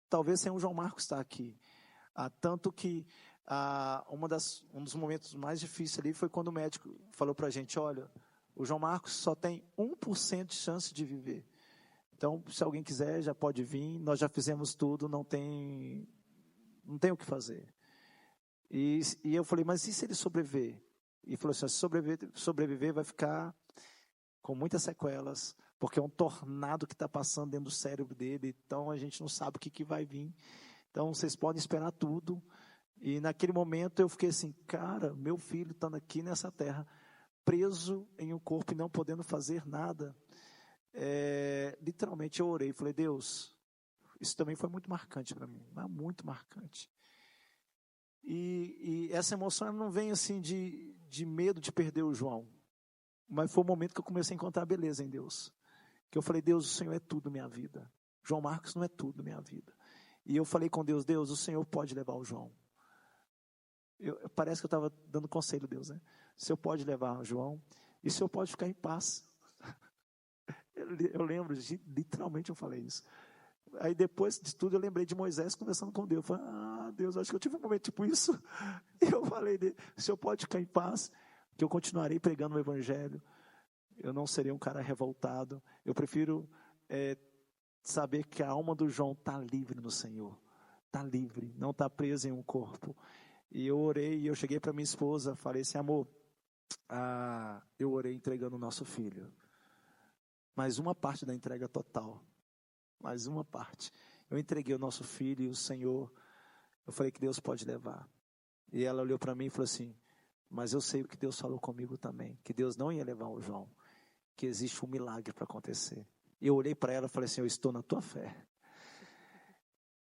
talvez sem o João Marcos estar aqui. Tanto que um dos momentos mais difíceis ali foi quando o médico falou para a gente, olha, o João Marcos só tem 1% de chance de viver. Então, se alguém quiser, já pode vir, nós já fizemos tudo, não tem o que fazer. E eu falei, mas e se ele sobreviver? E falou assim, se sobreviver vai ficar com muitas sequelas, porque é um tornado que está passando dentro do cérebro dele, então a gente não sabe o que vai vir. Então vocês podem esperar tudo. E naquele momento eu fiquei assim, cara, meu filho estando aqui nessa terra, preso em um corpo e não podendo fazer nada. Literalmente eu orei, falei, Deus, isso também foi muito marcante para mim, mas muito marcante. E essa emoção não vem assim de medo de perder o João, mas foi o momento que eu comecei a encontrar beleza em Deus, que eu falei, Deus, o Senhor é tudo minha vida, João Marcos não é tudo minha vida. E eu falei com Deus, Deus, o Senhor pode levar o João. Parece que eu estava dando conselho a Deus, né? O Senhor pode levar o João, e o Senhor pode ficar em paz. Eu lembro, literalmente eu falei isso. Aí depois de tudo eu lembrei de Moisés conversando com Deus. Eu falei, Deus, acho que eu tive um momento tipo isso. E eu falei, o Senhor pode ficar em paz, que eu continuarei pregando o Evangelho. Eu não serei um cara revoltado. Eu prefiro saber que a alma do João está livre no Senhor. Está livre, não está presa em um corpo. E eu orei, e eu cheguei para minha esposa, falei assim, amor, eu orei entregando o nosso filho. Mais uma parte da entrega total. Mais uma parte. Eu entreguei o nosso filho e o Senhor, eu falei que Deus pode levar. E ela olhou para mim e falou assim, mas eu sei o que Deus falou comigo também, que Deus não ia levar o João, que existe um milagre para acontecer. E eu olhei para ela e falei assim, eu estou na tua fé.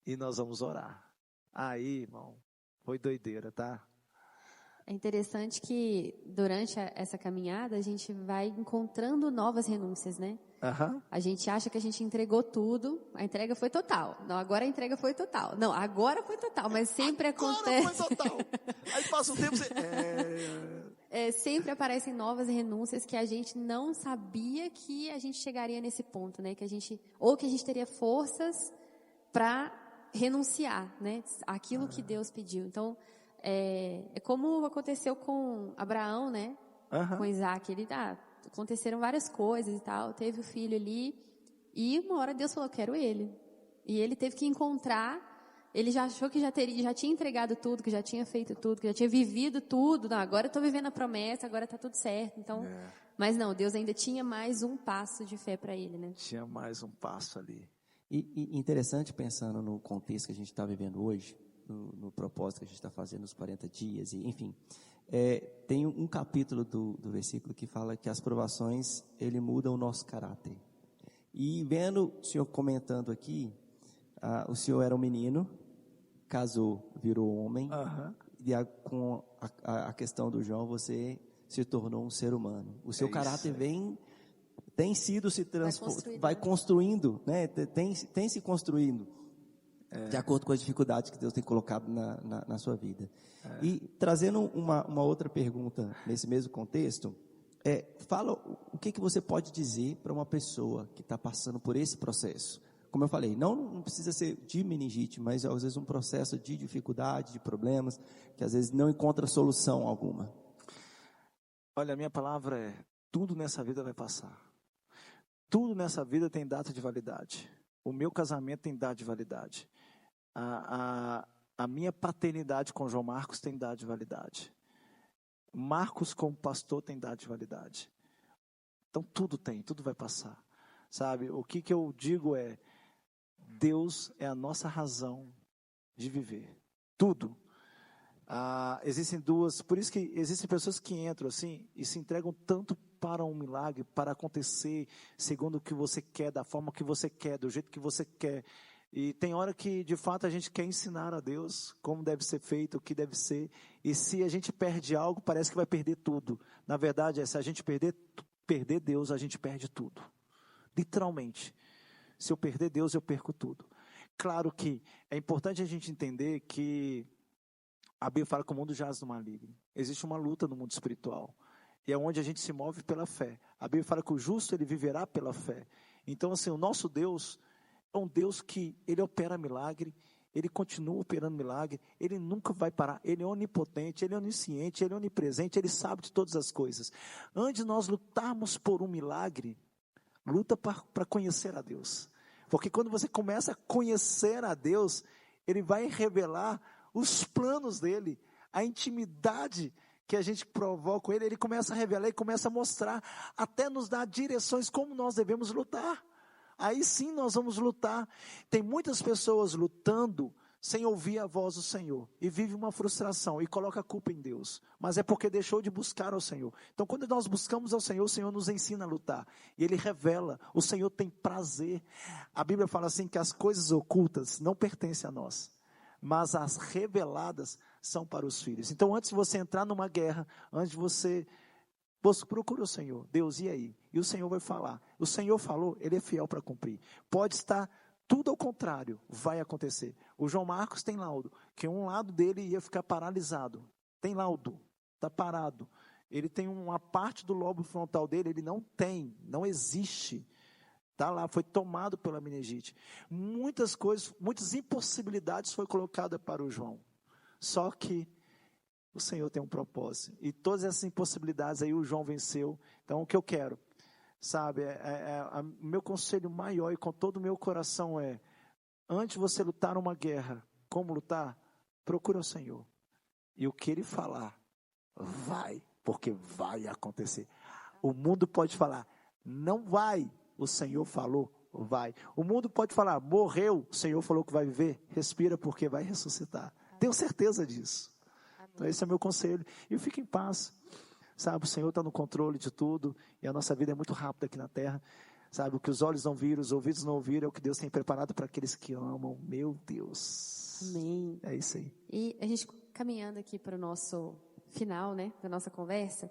E nós vamos orar. Aí, irmão, foi doideira, tá? É interessante que durante essa caminhada a gente vai encontrando novas renúncias, né? Uhum. A gente acha que a gente entregou tudo, a entrega foi total. Não, agora a entrega foi total. Não, agora foi total, mas sempre acontece. Agora foi total. Aí passa um tempo sempre aparecem novas renúncias que a gente não sabia que a gente chegaria nesse ponto, né? Que a gente teria forças para renunciar, né? Aquilo que Deus pediu. Então, é como aconteceu com Abraão, né? Com Isaac, aconteceram várias coisas e tal, teve o filho ali, e uma hora Deus falou, quero ele. E ele teve que encontrar, ele já achou que já tinha entregado tudo, que já tinha feito tudo, que já tinha vivido tudo, não, agora eu estou vivendo a promessa, agora está tudo certo. Então, mas não, Deus ainda tinha mais um passo de fé para ele, né? Tinha mais um passo ali. E interessante, pensando no contexto que a gente está vivendo hoje, no propósito que a gente está fazendo nos 40 dias, e, enfim, tem um capítulo do versículo que fala que as provações, ele muda o nosso caráter. E vendo o senhor comentando aqui, o senhor era um menino, casou, virou homem, e com a questão do João, você se tornou um ser humano. O seu caráter tem sido vai construindo, né? Tem se construindo. De acordo com as dificuldades que Deus tem colocado na sua vida. E trazendo uma outra pergunta nesse mesmo contexto, fala o que você pode dizer para uma pessoa que está passando por esse processo. Como eu falei, não precisa ser de meningite, mas às vezes um processo de dificuldade, de problemas, que às vezes não encontra solução alguma. Olha, a minha palavra tudo nessa vida vai passar. Tudo nessa vida tem data de validade. O meu casamento tem data de validade. A a minha paternidade com João Marcos tem dado de validade. Marcos como pastor tem dado de validade. Então tudo vai passar. Sabe, o que eu digo é, Deus é a nossa razão de viver. Tudo. Existem por isso que existem pessoas que entram assim e se entregam tanto para um milagre, para acontecer segundo o que você quer, da forma que você quer, do jeito que você quer. E tem hora que, de fato, a gente quer ensinar a Deus como deve ser feito, o que deve ser. E se a gente perde algo, parece que vai perder tudo. Na verdade, se a gente perder Deus, a gente perde tudo. Literalmente. Se eu perder Deus, eu perco tudo. Claro que é importante a gente entender que a Bíblia fala que o mundo jaz no maligno. Existe uma luta no mundo espiritual. E é onde a gente se move pela fé. A Bíblia fala que o justo, ele viverá pela fé. Então, assim, o nosso Deus é um Deus que ele opera milagre, ele continua operando milagre, ele nunca vai parar, ele é onipotente, ele é onisciente, ele é onipresente, ele sabe de todas as coisas. Antes de nós lutarmos por um milagre, luta para conhecer a Deus. Porque quando você começa a conhecer a Deus, ele vai revelar os planos dele, a intimidade que a gente provoca com ele, ele começa a revelar, ele começa a mostrar, até nos dar direções como nós devemos lutar. Aí sim nós vamos lutar. Tem muitas pessoas lutando sem ouvir a voz do Senhor, e vive uma frustração, e coloca a culpa em Deus, mas é porque deixou de buscar ao Senhor. Então quando nós buscamos ao Senhor, o Senhor nos ensina a lutar, e Ele revela, o Senhor tem prazer. A Bíblia fala assim, que as coisas ocultas não pertencem a nós, mas as reveladas são para os filhos. Então antes de você entrar numa guerra, antes de você procura o Senhor, Deus, e aí? E o Senhor vai falar, o Senhor falou, Ele é fiel para cumprir. Pode estar tudo ao contrário, vai acontecer. O João Marcos tem laudo, que um lado dele ia ficar paralisado, tem laudo, está parado. Ele tem uma parte do lobo frontal dele, ele não existe. Está lá, foi tomado pela meningite. Muitas coisas, muitas impossibilidades foi colocada para o João. Só que o Senhor tem um propósito. E todas essas impossibilidades aí o João venceu. Então o que eu quero, sabe, o meu conselho maior e com todo o meu coração é, antes de você lutar uma guerra, como lutar? Procura o Senhor. E o que Ele falar, vai, porque vai acontecer. O mundo pode falar, não vai. O Senhor falou, vai. O mundo pode falar, morreu. O Senhor falou que vai viver. Respira, porque vai ressuscitar. Tenho certeza disso. Então esse é o meu conselho. E fique em paz. Sabe, o Senhor está no controle de tudo. E a nossa vida é muito rápida aqui na terra. Sabe, o que os olhos não viram, os ouvidos não ouviram, é o que Deus tem preparado para aqueles que amam. Meu Deus. Amém. É isso aí. E a gente caminhando aqui para o nosso final, né, da nossa conversa,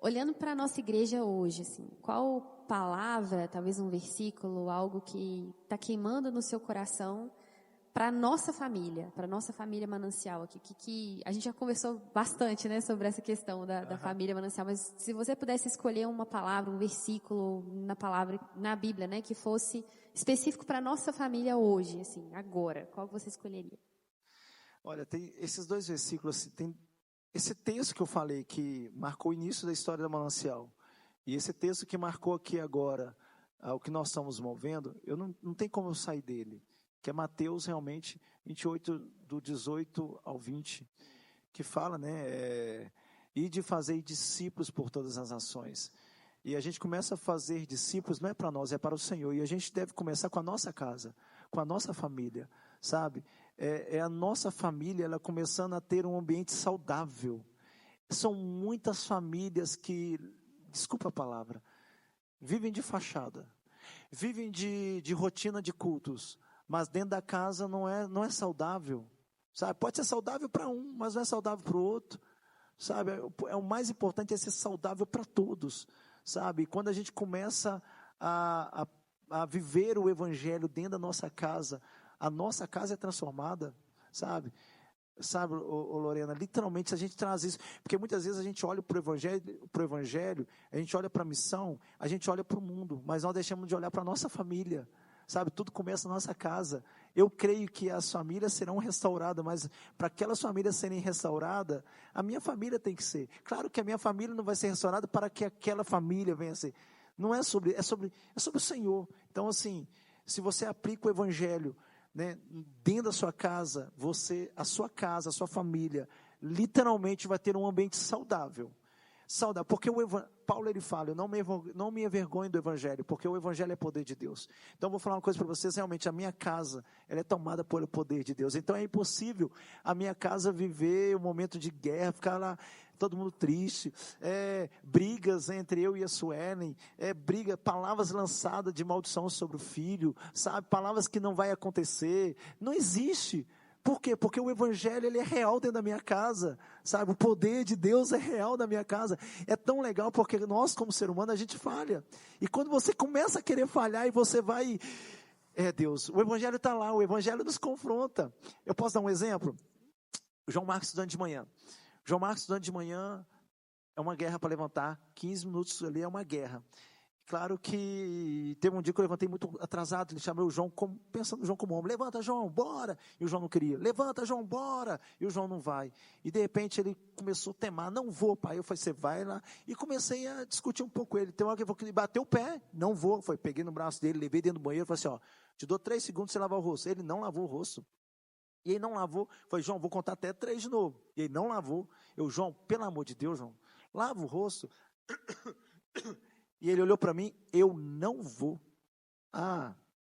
olhando para a nossa igreja hoje, assim, qual palavra, talvez um versículo, algo que está queimando no seu coração para a nossa família Manancial aqui, que a gente já conversou bastante, né, sobre essa questão da família Manancial, mas se você pudesse escolher uma palavra, um versículo na Bíblia, né, que fosse específico para a nossa família hoje, assim, agora, qual você escolheria? Olha, tem esses dois versículos, tem esse texto que eu falei, que marcou o início da história da Manancial, e esse texto que marcou aqui agora, o que nós estamos movendo, não tem como eu sair dele, que é Mateus realmente 28, do 18 ao 20, que fala, né, ide fazer discípulos por todas as nações. E a gente começa a fazer discípulos, não é para nós, é para o Senhor, e a gente deve começar com a nossa casa, com a nossa família, sabe? É a nossa família, ela começando a ter um ambiente saudável. São muitas famílias que, desculpa a palavra, vivem de fachada, vivem de rotina de cultos, mas dentro da casa não é saudável, sabe? Pode ser saudável para um, mas não é saudável para o outro, sabe? O mais importante é ser saudável para todos, sabe? Quando a gente começa a viver o evangelho dentro da nossa casa, a nossa casa é transformada, sabe? Sabe, Lorena, literalmente, se a gente traz isso, porque muitas vezes a gente olha para o evangelho, a gente olha para a missão, a gente olha para o mundo, mas nós deixamos de olhar para a nossa família, sabe? Tudo começa na nossa casa. Eu creio que as famílias serão restauradas, mas para aquelas famílias serem restauradas, a minha família tem que ser. Claro que a minha família não vai ser restaurada para que aquela família venha a ser. Não é sobre o Senhor. Então, assim, se você aplica o evangelho, né, dentro da sua casa, a sua família, literalmente vai ter um ambiente saudável. Saudável, porque Paulo ele fala, eu não me envergonho do evangelho, porque o evangelho é poder de Deus. Então eu vou falar uma coisa para vocês, realmente a minha casa, ela é tomada pelo poder de Deus. Então é impossível a minha casa viver um momento de guerra, ficar lá todo mundo triste, brigas entre eu e a Suelen, palavras lançadas de maldição sobre o filho, sabe, palavras que não vai acontecer, não existe. Por quê? Porque o evangelho ele é real dentro da minha casa, sabe? O poder de Deus é real na minha casa. É tão legal porque nós como ser humano a gente falha. E quando você começa a querer falhar e você vai... Deus, o evangelho está lá, o evangelho nos confronta. Eu posso dar um exemplo? O João Marcos estudando de manhã. João Marcos estudando de manhã é uma guerra para levantar. 15 minutos ali é uma guerra. Claro que teve um dia que eu levantei muito atrasado, ele chamou o João, pensando no João como homem, levanta João, bora, e o João não queria, levanta João, bora, e o João não vai, e de repente ele começou a temar, não vou pai, eu falei, você vai lá, e comecei a discutir um pouco com ele, tem uma hora que ele bateu o pé, não vou, peguei no braço dele, levei dentro do banheiro, falei assim, te dou 3 segundos para você lavar o rosto, ele não lavou o rosto, e ele não lavou, falei, João, vou contar até 3 de novo, e ele não lavou, João, pelo amor de Deus, João, lava o rosto. E ele olhou para mim, eu não vou.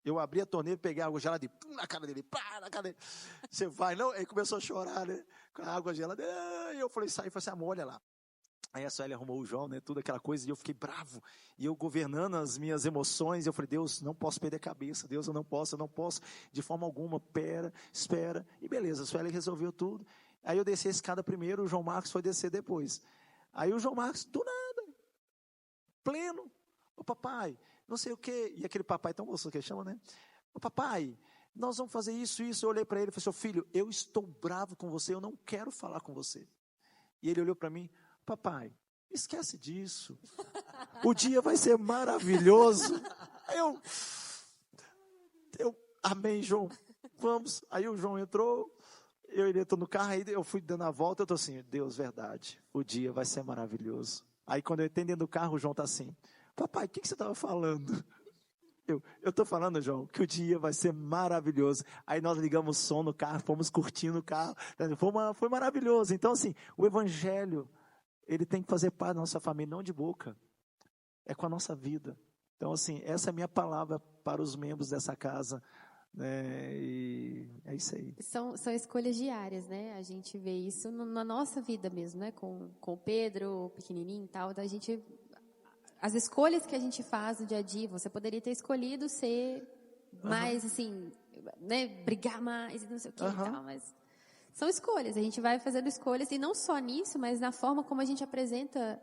Eu abri a torneira, peguei a água gelada e pum na cara dele, pá, na cara dele. Você vai, não? Ele começou a chorar, né? Com a água gelada. E eu falei assim, olha lá. Aí a Sueli arrumou o João, né? Tudo aquela coisa, e eu fiquei bravo. E eu governando as minhas emoções, eu falei, Deus, não posso perder a cabeça. Deus, eu não posso, de forma alguma, espera. E beleza, a Sueli resolveu tudo. Aí eu desci a escada primeiro, o João Marcos foi descer depois. Aí o João Marcos, do nada, pleno, ô papai, não sei o que, e aquele papai tão gostoso que ele chama, né? Ô papai, nós vamos fazer isso, eu olhei para ele e falei, filho, eu estou bravo com você, eu não quero falar com você. E ele olhou para mim, papai, esquece disso, o dia vai ser maravilhoso. Amém, João, vamos. Aí o João entrou, ele entrou no carro, aí eu fui dando a volta, eu estou assim, Deus, verdade, o dia vai ser maravilhoso. Aí quando eu entrei dentro do carro, o João está assim, papai, o que você estava falando? Eu estou falando, João, que o dia vai ser maravilhoso. Aí nós ligamos o som no carro, fomos curtindo o carro, foi maravilhoso. Então assim, o evangelho, ele tem que fazer parte da nossa família, não de boca, é com a nossa vida. Então assim, essa é a minha palavra para os membros dessa casa, né? E é isso aí. São escolhas diárias, né? A gente vê isso na nossa vida mesmo, né? Com o Pedro, o pequenininho e tal, as escolhas que a gente faz no dia a dia, você poderia ter escolhido ser mais, assim, né? Brigar mais, não sei o que e tal, mas são escolhas, a gente vai fazendo escolhas, e não só nisso, mas na forma como a gente apresenta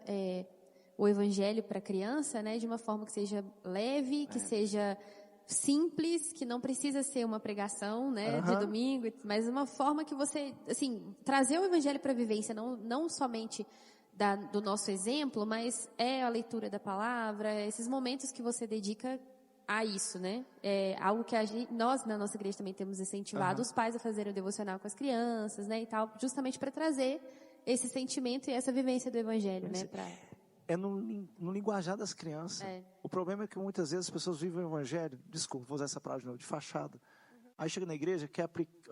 o evangelho para a criança, né? De uma forma que seja leve, que seja simples, que não precisa ser uma pregação, né, de domingo, mas uma forma que você, assim, trazer o evangelho para a vivência, não somente do nosso exemplo, mas a leitura da palavra, esses momentos que você dedica a isso, né? É algo que nós na nossa igreja também temos incentivado os pais a fazerem o devocional com as crianças, né, e tal, justamente para trazer esse sentimento e essa vivência do evangelho, né, no linguajar das crianças. O problema é que muitas vezes as pessoas vivem o evangelho, desculpa, vou usar essa palavra de novo, de fachada. Aí chega na igreja,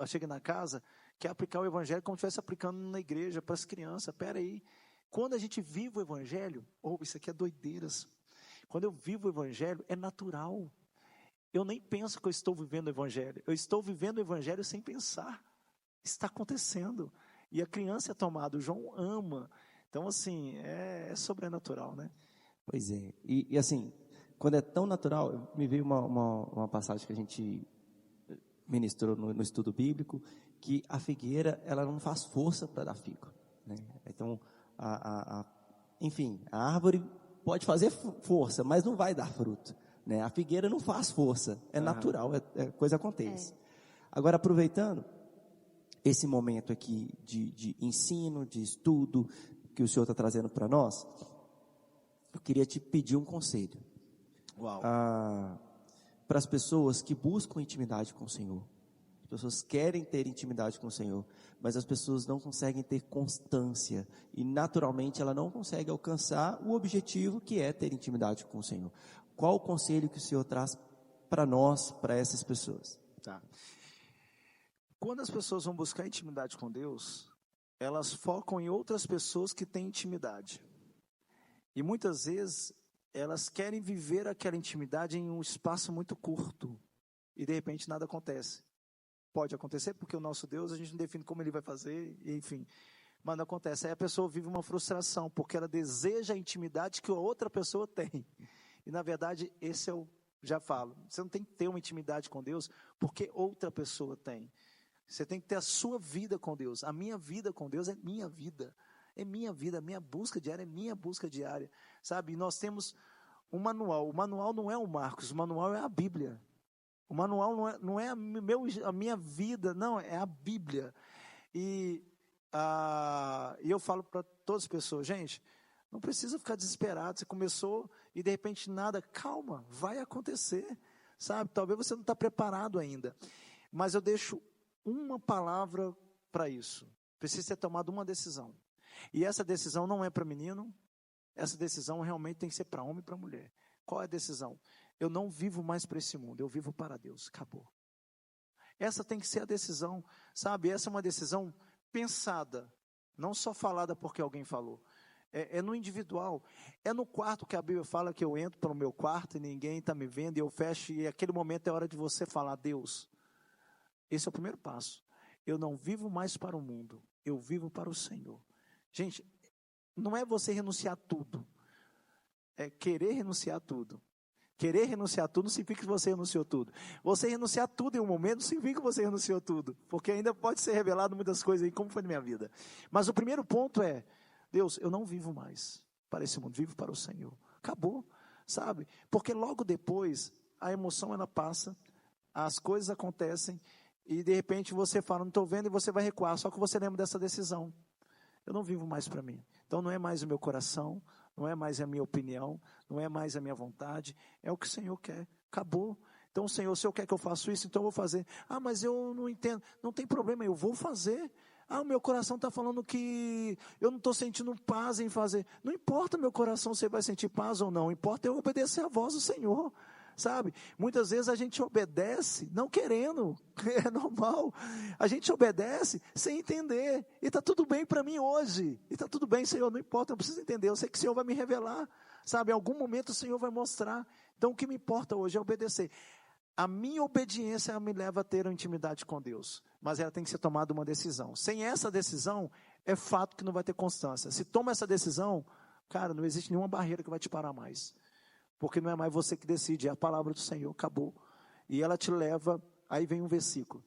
chega na casa, quer aplicar o evangelho como se estivesse aplicando na igreja para as crianças. Peraí, quando a gente vive o evangelho, isso aqui é doideiras. Quando eu vivo o evangelho, é natural. Eu nem penso que eu estou vivendo o evangelho. Eu estou vivendo o evangelho sem pensar. Está acontecendo. E a criança é tomada, o João ama. Então, assim, é sobrenatural, né? Pois é. E assim, quando é tão natural, me veio uma passagem que a gente ministrou no estudo bíblico, que a figueira, ela não faz força para dar figo, né? Então, enfim, a árvore pode fazer força, mas não vai dar fruto, né? A figueira não faz força, é natural, coisa acontece. Agora, aproveitando esse momento aqui de ensino, de estudo, que o Senhor está trazendo para nós, eu queria te pedir um conselho. Para as pessoas que buscam intimidade com o Senhor. As pessoas querem ter intimidade com o Senhor, mas as pessoas não conseguem ter constância, e naturalmente ela não consegue alcançar o objetivo que é ter intimidade com o Senhor. Qual o conselho que o Senhor traz para nós, para essas pessoas? Tá. Quando as pessoas vão buscar intimidade com Deus, elas focam em outras pessoas que têm intimidade. E muitas vezes elas querem viver aquela intimidade em um espaço muito curto. E de repente nada acontece. Pode acontecer porque o nosso Deus, a gente não define como Ele vai fazer, enfim. Mas não acontece. Aí a pessoa vive uma frustração, porque ela deseja a intimidade que a outra pessoa tem. E na verdade, esse é o, já falo, você não tem que ter uma intimidade com Deus, porque outra pessoa tem. Você tem que ter a sua vida com Deus. A minha vida com Deus é minha vida. É minha vida, a minha busca diária é minha busca diária. Sabe, e nós temos um manual. O manual não é o Marcos, o manual é a Bíblia. O manual não é a minha vida, não, é a Bíblia. E eu falo para todas as pessoas, gente, não precisa ficar desesperado. Você começou e de repente nada, calma, vai acontecer. Sabe, talvez você não está preparado ainda. Mas eu deixo uma palavra para isso. Precisa ter tomado uma decisão. E essa decisão não é para menino, essa decisão realmente tem que ser para homem e para mulher. Qual é a decisão? Eu não vivo mais para esse mundo, eu vivo para Deus, acabou. Essa tem que ser a decisão, sabe? Essa é uma decisão pensada, não só falada porque alguém falou. É no individual, é no quarto que a Bíblia fala que eu entro para o meu quarto e ninguém está me vendo, e eu fecho, e aquele momento é hora de você falar, Deus, esse é o primeiro passo. Eu não vivo mais para o mundo, eu vivo para o Senhor. Gente, não é você renunciar a tudo, é querer renunciar a tudo. Querer renunciar a tudo não significa que você renunciou tudo. Você renunciar a tudo em um momento não significa que você renunciou tudo, porque ainda pode ser revelado muitas coisas aí, como foi na minha vida. Mas o primeiro ponto é, Deus, eu não vivo mais para esse mundo, vivo para o Senhor. Acabou, sabe? Porque logo depois, a emoção ela passa, as coisas acontecem, e de repente você fala, não estou vendo, e você vai recuar, só que você lembra dessa decisão. Eu não vivo mais para mim. Então não é mais o meu coração, não é mais a minha opinião, não é mais a minha vontade, é o que o Senhor quer, acabou. Então, Senhor, o Senhor quer que eu faça isso, então eu vou fazer. Ah, mas eu não entendo, não tem problema, eu vou fazer. Ah, o meu coração está falando que eu não estou sentindo paz em fazer. Não importa meu coração se vai sentir paz ou não, importa eu obedecer a voz do Senhor. Sabe, muitas vezes a gente obedece não querendo, é normal, a gente obedece sem entender, e está tudo bem para mim hoje, e está tudo bem, Senhor, não importa, eu preciso entender, eu sei que o Senhor vai me revelar, sabe, em algum momento o Senhor vai mostrar, então o que me importa hoje é obedecer. A minha obediência me leva a ter uma intimidade com Deus, mas ela tem que ser tomada uma decisão. Sem essa decisão, é fato que não vai ter constância. Se toma essa decisão, cara, não existe nenhuma barreira que vai te parar mais. Porque não é mais você que decide, é a palavra do Senhor, acabou. E ela te leva, aí vem um versículo.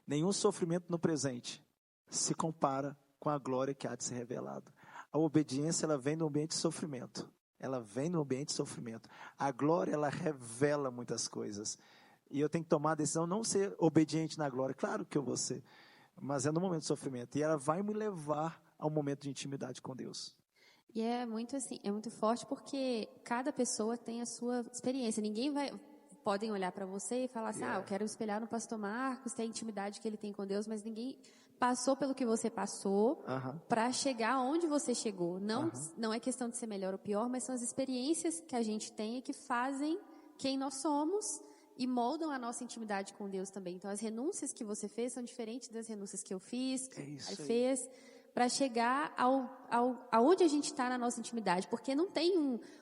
Nenhum sofrimento no presente se compara com a glória que há de ser revelado. A obediência, ela vem no ambiente de sofrimento. Ela vem no ambiente de sofrimento. A glória, ela revela muitas coisas. E eu tenho que tomar a decisão, não ser obediente na glória. Claro que eu vou ser, mas é no momento de sofrimento. E ela vai me levar ao momento de intimidade com Deus. E é muito assim, é muito forte porque cada pessoa tem a sua experiência. Podem olhar para você e falar assim, eu quero espelhar no pastor Marcos, ter a intimidade que ele tem com Deus, mas ninguém passou pelo que você passou para chegar onde você chegou. Não é questão de ser melhor ou pior, mas são as experiências que a gente tem e que fazem quem nós somos e moldam a nossa intimidade com Deus também. Então, as renúncias que você fez são diferentes das renúncias que eu fiz, fez, para chegar aonde a gente está na nossa intimidade. Porque não tem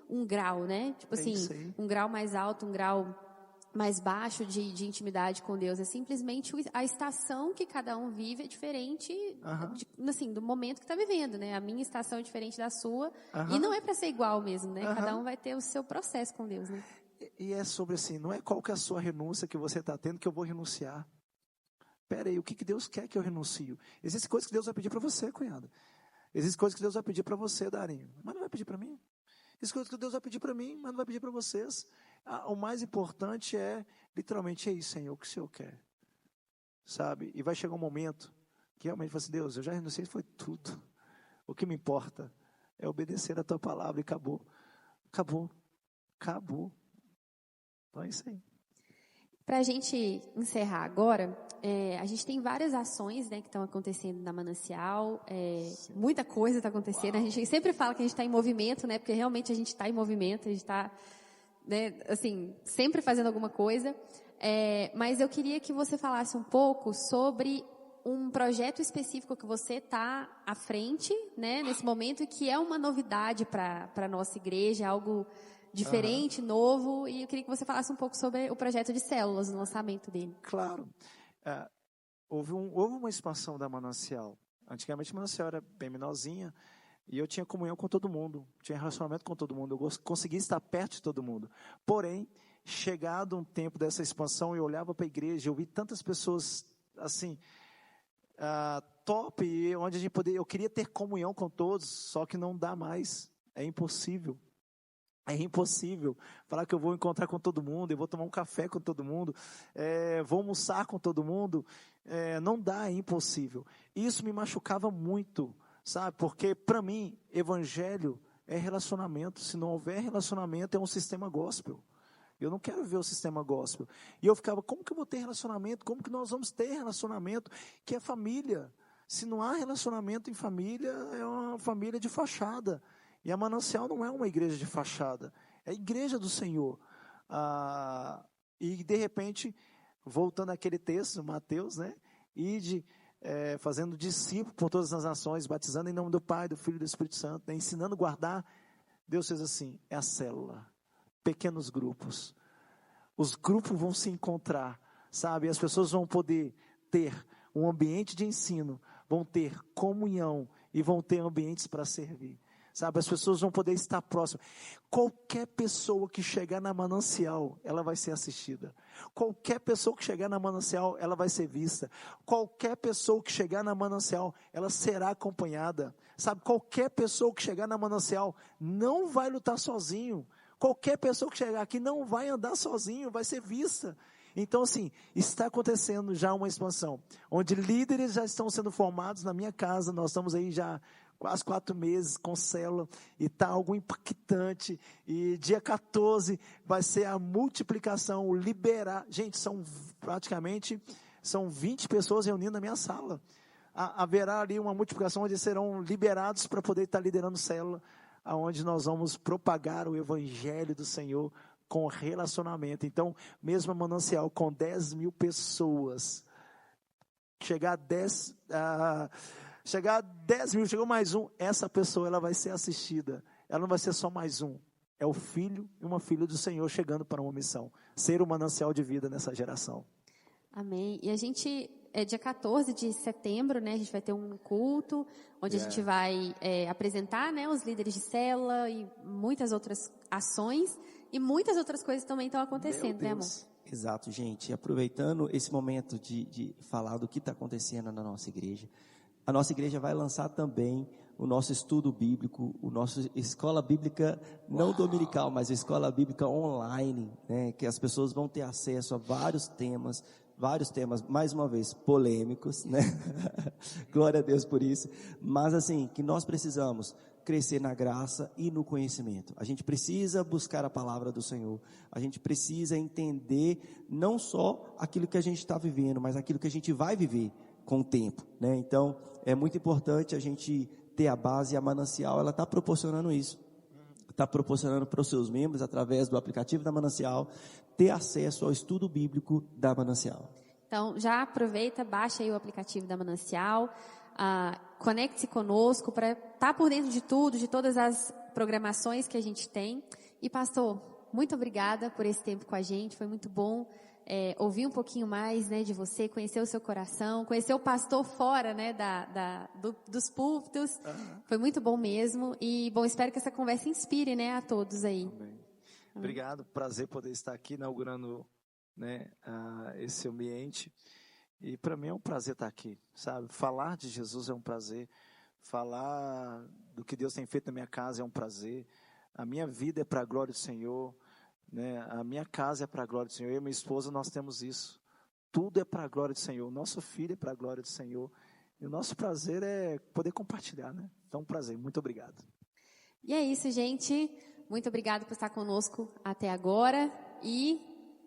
um grau, né? Tipo assim, um grau mais alto, um grau mais baixo de intimidade com Deus. É simplesmente a estação que cada um vive é diferente assim, do momento que está vivendo, né? A minha estação é diferente da sua. E não é para ser igual mesmo, né? Cada um vai ter o seu processo com Deus, né? E é sobre assim, não é qual que é a sua renúncia que você está tendo que eu vou renunciar. Espera aí, o que Deus quer que eu renuncio? Existem coisas que Deus vai pedir para você, cunhada. Existem coisas que Deus vai pedir para você, Darinho, mas não vai pedir para mim. Existem coisas que Deus vai pedir para mim, mas não vai pedir para vocês. O mais importante é, literalmente, é isso, Senhor, o que o Senhor quer. Sabe? E vai chegar um momento que realmente você assim, Deus, eu já renunciei, foi tudo. O que me importa é obedecer a tua palavra e acabou. Acabou. Acabou. Então é isso aí. Para a gente encerrar agora, a gente tem várias ações, né, que estão acontecendo na Manancial, muita coisa está acontecendo. Uau. A gente sempre fala que a gente está em movimento, né, porque realmente a gente está em movimento, a gente está, né, assim, sempre fazendo alguma coisa. Mas eu queria que você falasse um pouco sobre um projeto específico que você está à frente, né, nesse momento, e que é uma novidade para a nossa igreja, algo diferente, novo, e eu queria que você falasse um pouco sobre o projeto de células, o lançamento dele. Claro. Houve uma expansão da Manancial. Antigamente a Manancial era bem menorzinha, e eu tinha comunhão com todo mundo, tinha relacionamento com todo mundo, eu conseguia estar perto de todo mundo. Porém, chegado um tempo dessa expansão, eu olhava para a igreja, eu vi tantas pessoas assim, top, onde a gente eu queria ter comunhão com todos, só que não dá mais, é impossível. É impossível falar que eu vou encontrar com todo mundo, eu vou tomar um café com todo mundo, vou almoçar com todo mundo, não dá, é impossível. Isso me machucava muito, sabe? Porque para mim, evangelho é relacionamento. Se não houver relacionamento, é um sistema gospel. Eu não quero ver o sistema gospel. E eu ficava, como que eu vou ter relacionamento? Como que nós vamos ter relacionamento? Que é família. Se não há relacionamento em família, é uma família de fachada. E a Manancial não é uma igreja de fachada, é a igreja do Senhor. E de repente, voltando àquele texto, Mateus, né? Ide fazendo discípulo por todas as nações, batizando em nome do Pai, do Filho e do Espírito Santo, né, ensinando a guardar. Deus fez assim, é a célula, pequenos grupos. Os grupos vão se encontrar, sabe? As pessoas vão poder ter um ambiente de ensino, vão ter comunhão e vão ter ambientes para servir. Sabe, as pessoas vão poder estar próximas. Qualquer pessoa que chegar na Manancial, ela vai ser assistida. Qualquer pessoa que chegar na Manancial, ela vai ser vista. Qualquer pessoa que chegar na Manancial, ela será acompanhada. Sabe, qualquer pessoa que chegar na Manancial não vai lutar sozinho. Qualquer pessoa que chegar aqui não vai andar sozinho, vai ser vista. Então, assim, está acontecendo já uma expansão, onde líderes já estão sendo formados na minha casa. Nós estamos aí já quase 4 meses com célula, e está algo impactante, e dia 14 vai ser a multiplicação, liberar, gente, são 20 pessoas reunindo na minha sala, haverá ali uma multiplicação, onde serão liberados para poder estar liderando célula, onde nós vamos propagar o evangelho do Senhor, com relacionamento. Então, mesmo a Manancial, com 10 mil pessoas, chegar a 10 mil, chegou mais um, essa pessoa ela vai ser assistida, ela não vai ser só mais um, é o filho e uma filha do Senhor chegando para uma missão, ser um manancial de vida nessa geração. Amém. E a gente, dia 14 de setembro, né, a gente vai ter um culto, onde a gente vai apresentar, né, os líderes de célula e muitas outras ações, e muitas outras coisas também estão acontecendo, né, amor? Exato, gente, aproveitando esse momento de falar do que está acontecendo na nossa igreja, a nossa igreja vai lançar também o nosso estudo bíblico, o nosso escola bíblica não dominical, mas a escola bíblica online, né, que as pessoas vão ter acesso a vários temas, mais uma vez, polêmicos, né? Glória a Deus por isso, mas assim, que nós precisamos crescer na graça e no conhecimento. A gente precisa buscar a palavra do Senhor, a gente precisa entender não só aquilo que a gente está vivendo, mas aquilo que a gente vai viver com o tempo, né? Então, é muito importante a gente ter a base, e a Manancial, ela está proporcionando isso, está proporcionando para os seus membros, através do aplicativo da Manancial, ter acesso ao estudo bíblico da Manancial. Então, já aproveita, baixa aí o aplicativo da Manancial, conecte-se conosco para estar por dentro de tudo, de todas as programações que a gente tem. E pastor, muito obrigada por esse tempo com a gente, foi muito bom ouvir um pouquinho mais, né, de você, conhecer o seu coração, conhecer o pastor fora, né, dos púlpitos. Foi muito bom mesmo. E, bom, espero que essa conversa inspire, né, a todos aí. Amém. Obrigado, prazer poder estar aqui inaugurando, né, esse ambiente. E para mim é um prazer estar aqui, sabe? Falar de Jesus é um prazer, falar do que Deus tem feito na minha casa é um prazer. A minha vida é para a glória do Senhor, né? A minha casa é para a glória do Senhor. Eu e minha esposa, nós temos isso. Tudo é para a glória do Senhor. Nosso filho é para a glória do Senhor. E o nosso prazer é poder compartilhar, né? Então, um prazer. Muito obrigado. E é isso, gente. Muito obrigado por estar conosco até agora. E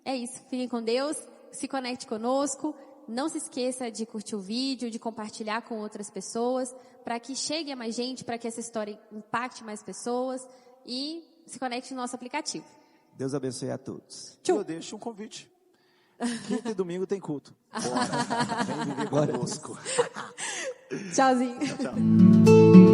é isso. Fiquem com Deus. Se conecte conosco. Não se esqueça de curtir o vídeo, de compartilhar com outras pessoas, para que chegue a mais gente, para que essa história impacte mais pessoas, e se conecte no nosso aplicativo. Deus abençoe a todos. Eu deixo um convite. Quinta e domingo tem culto. Bora. Vem viver conosco. Tchauzinho. Tchau.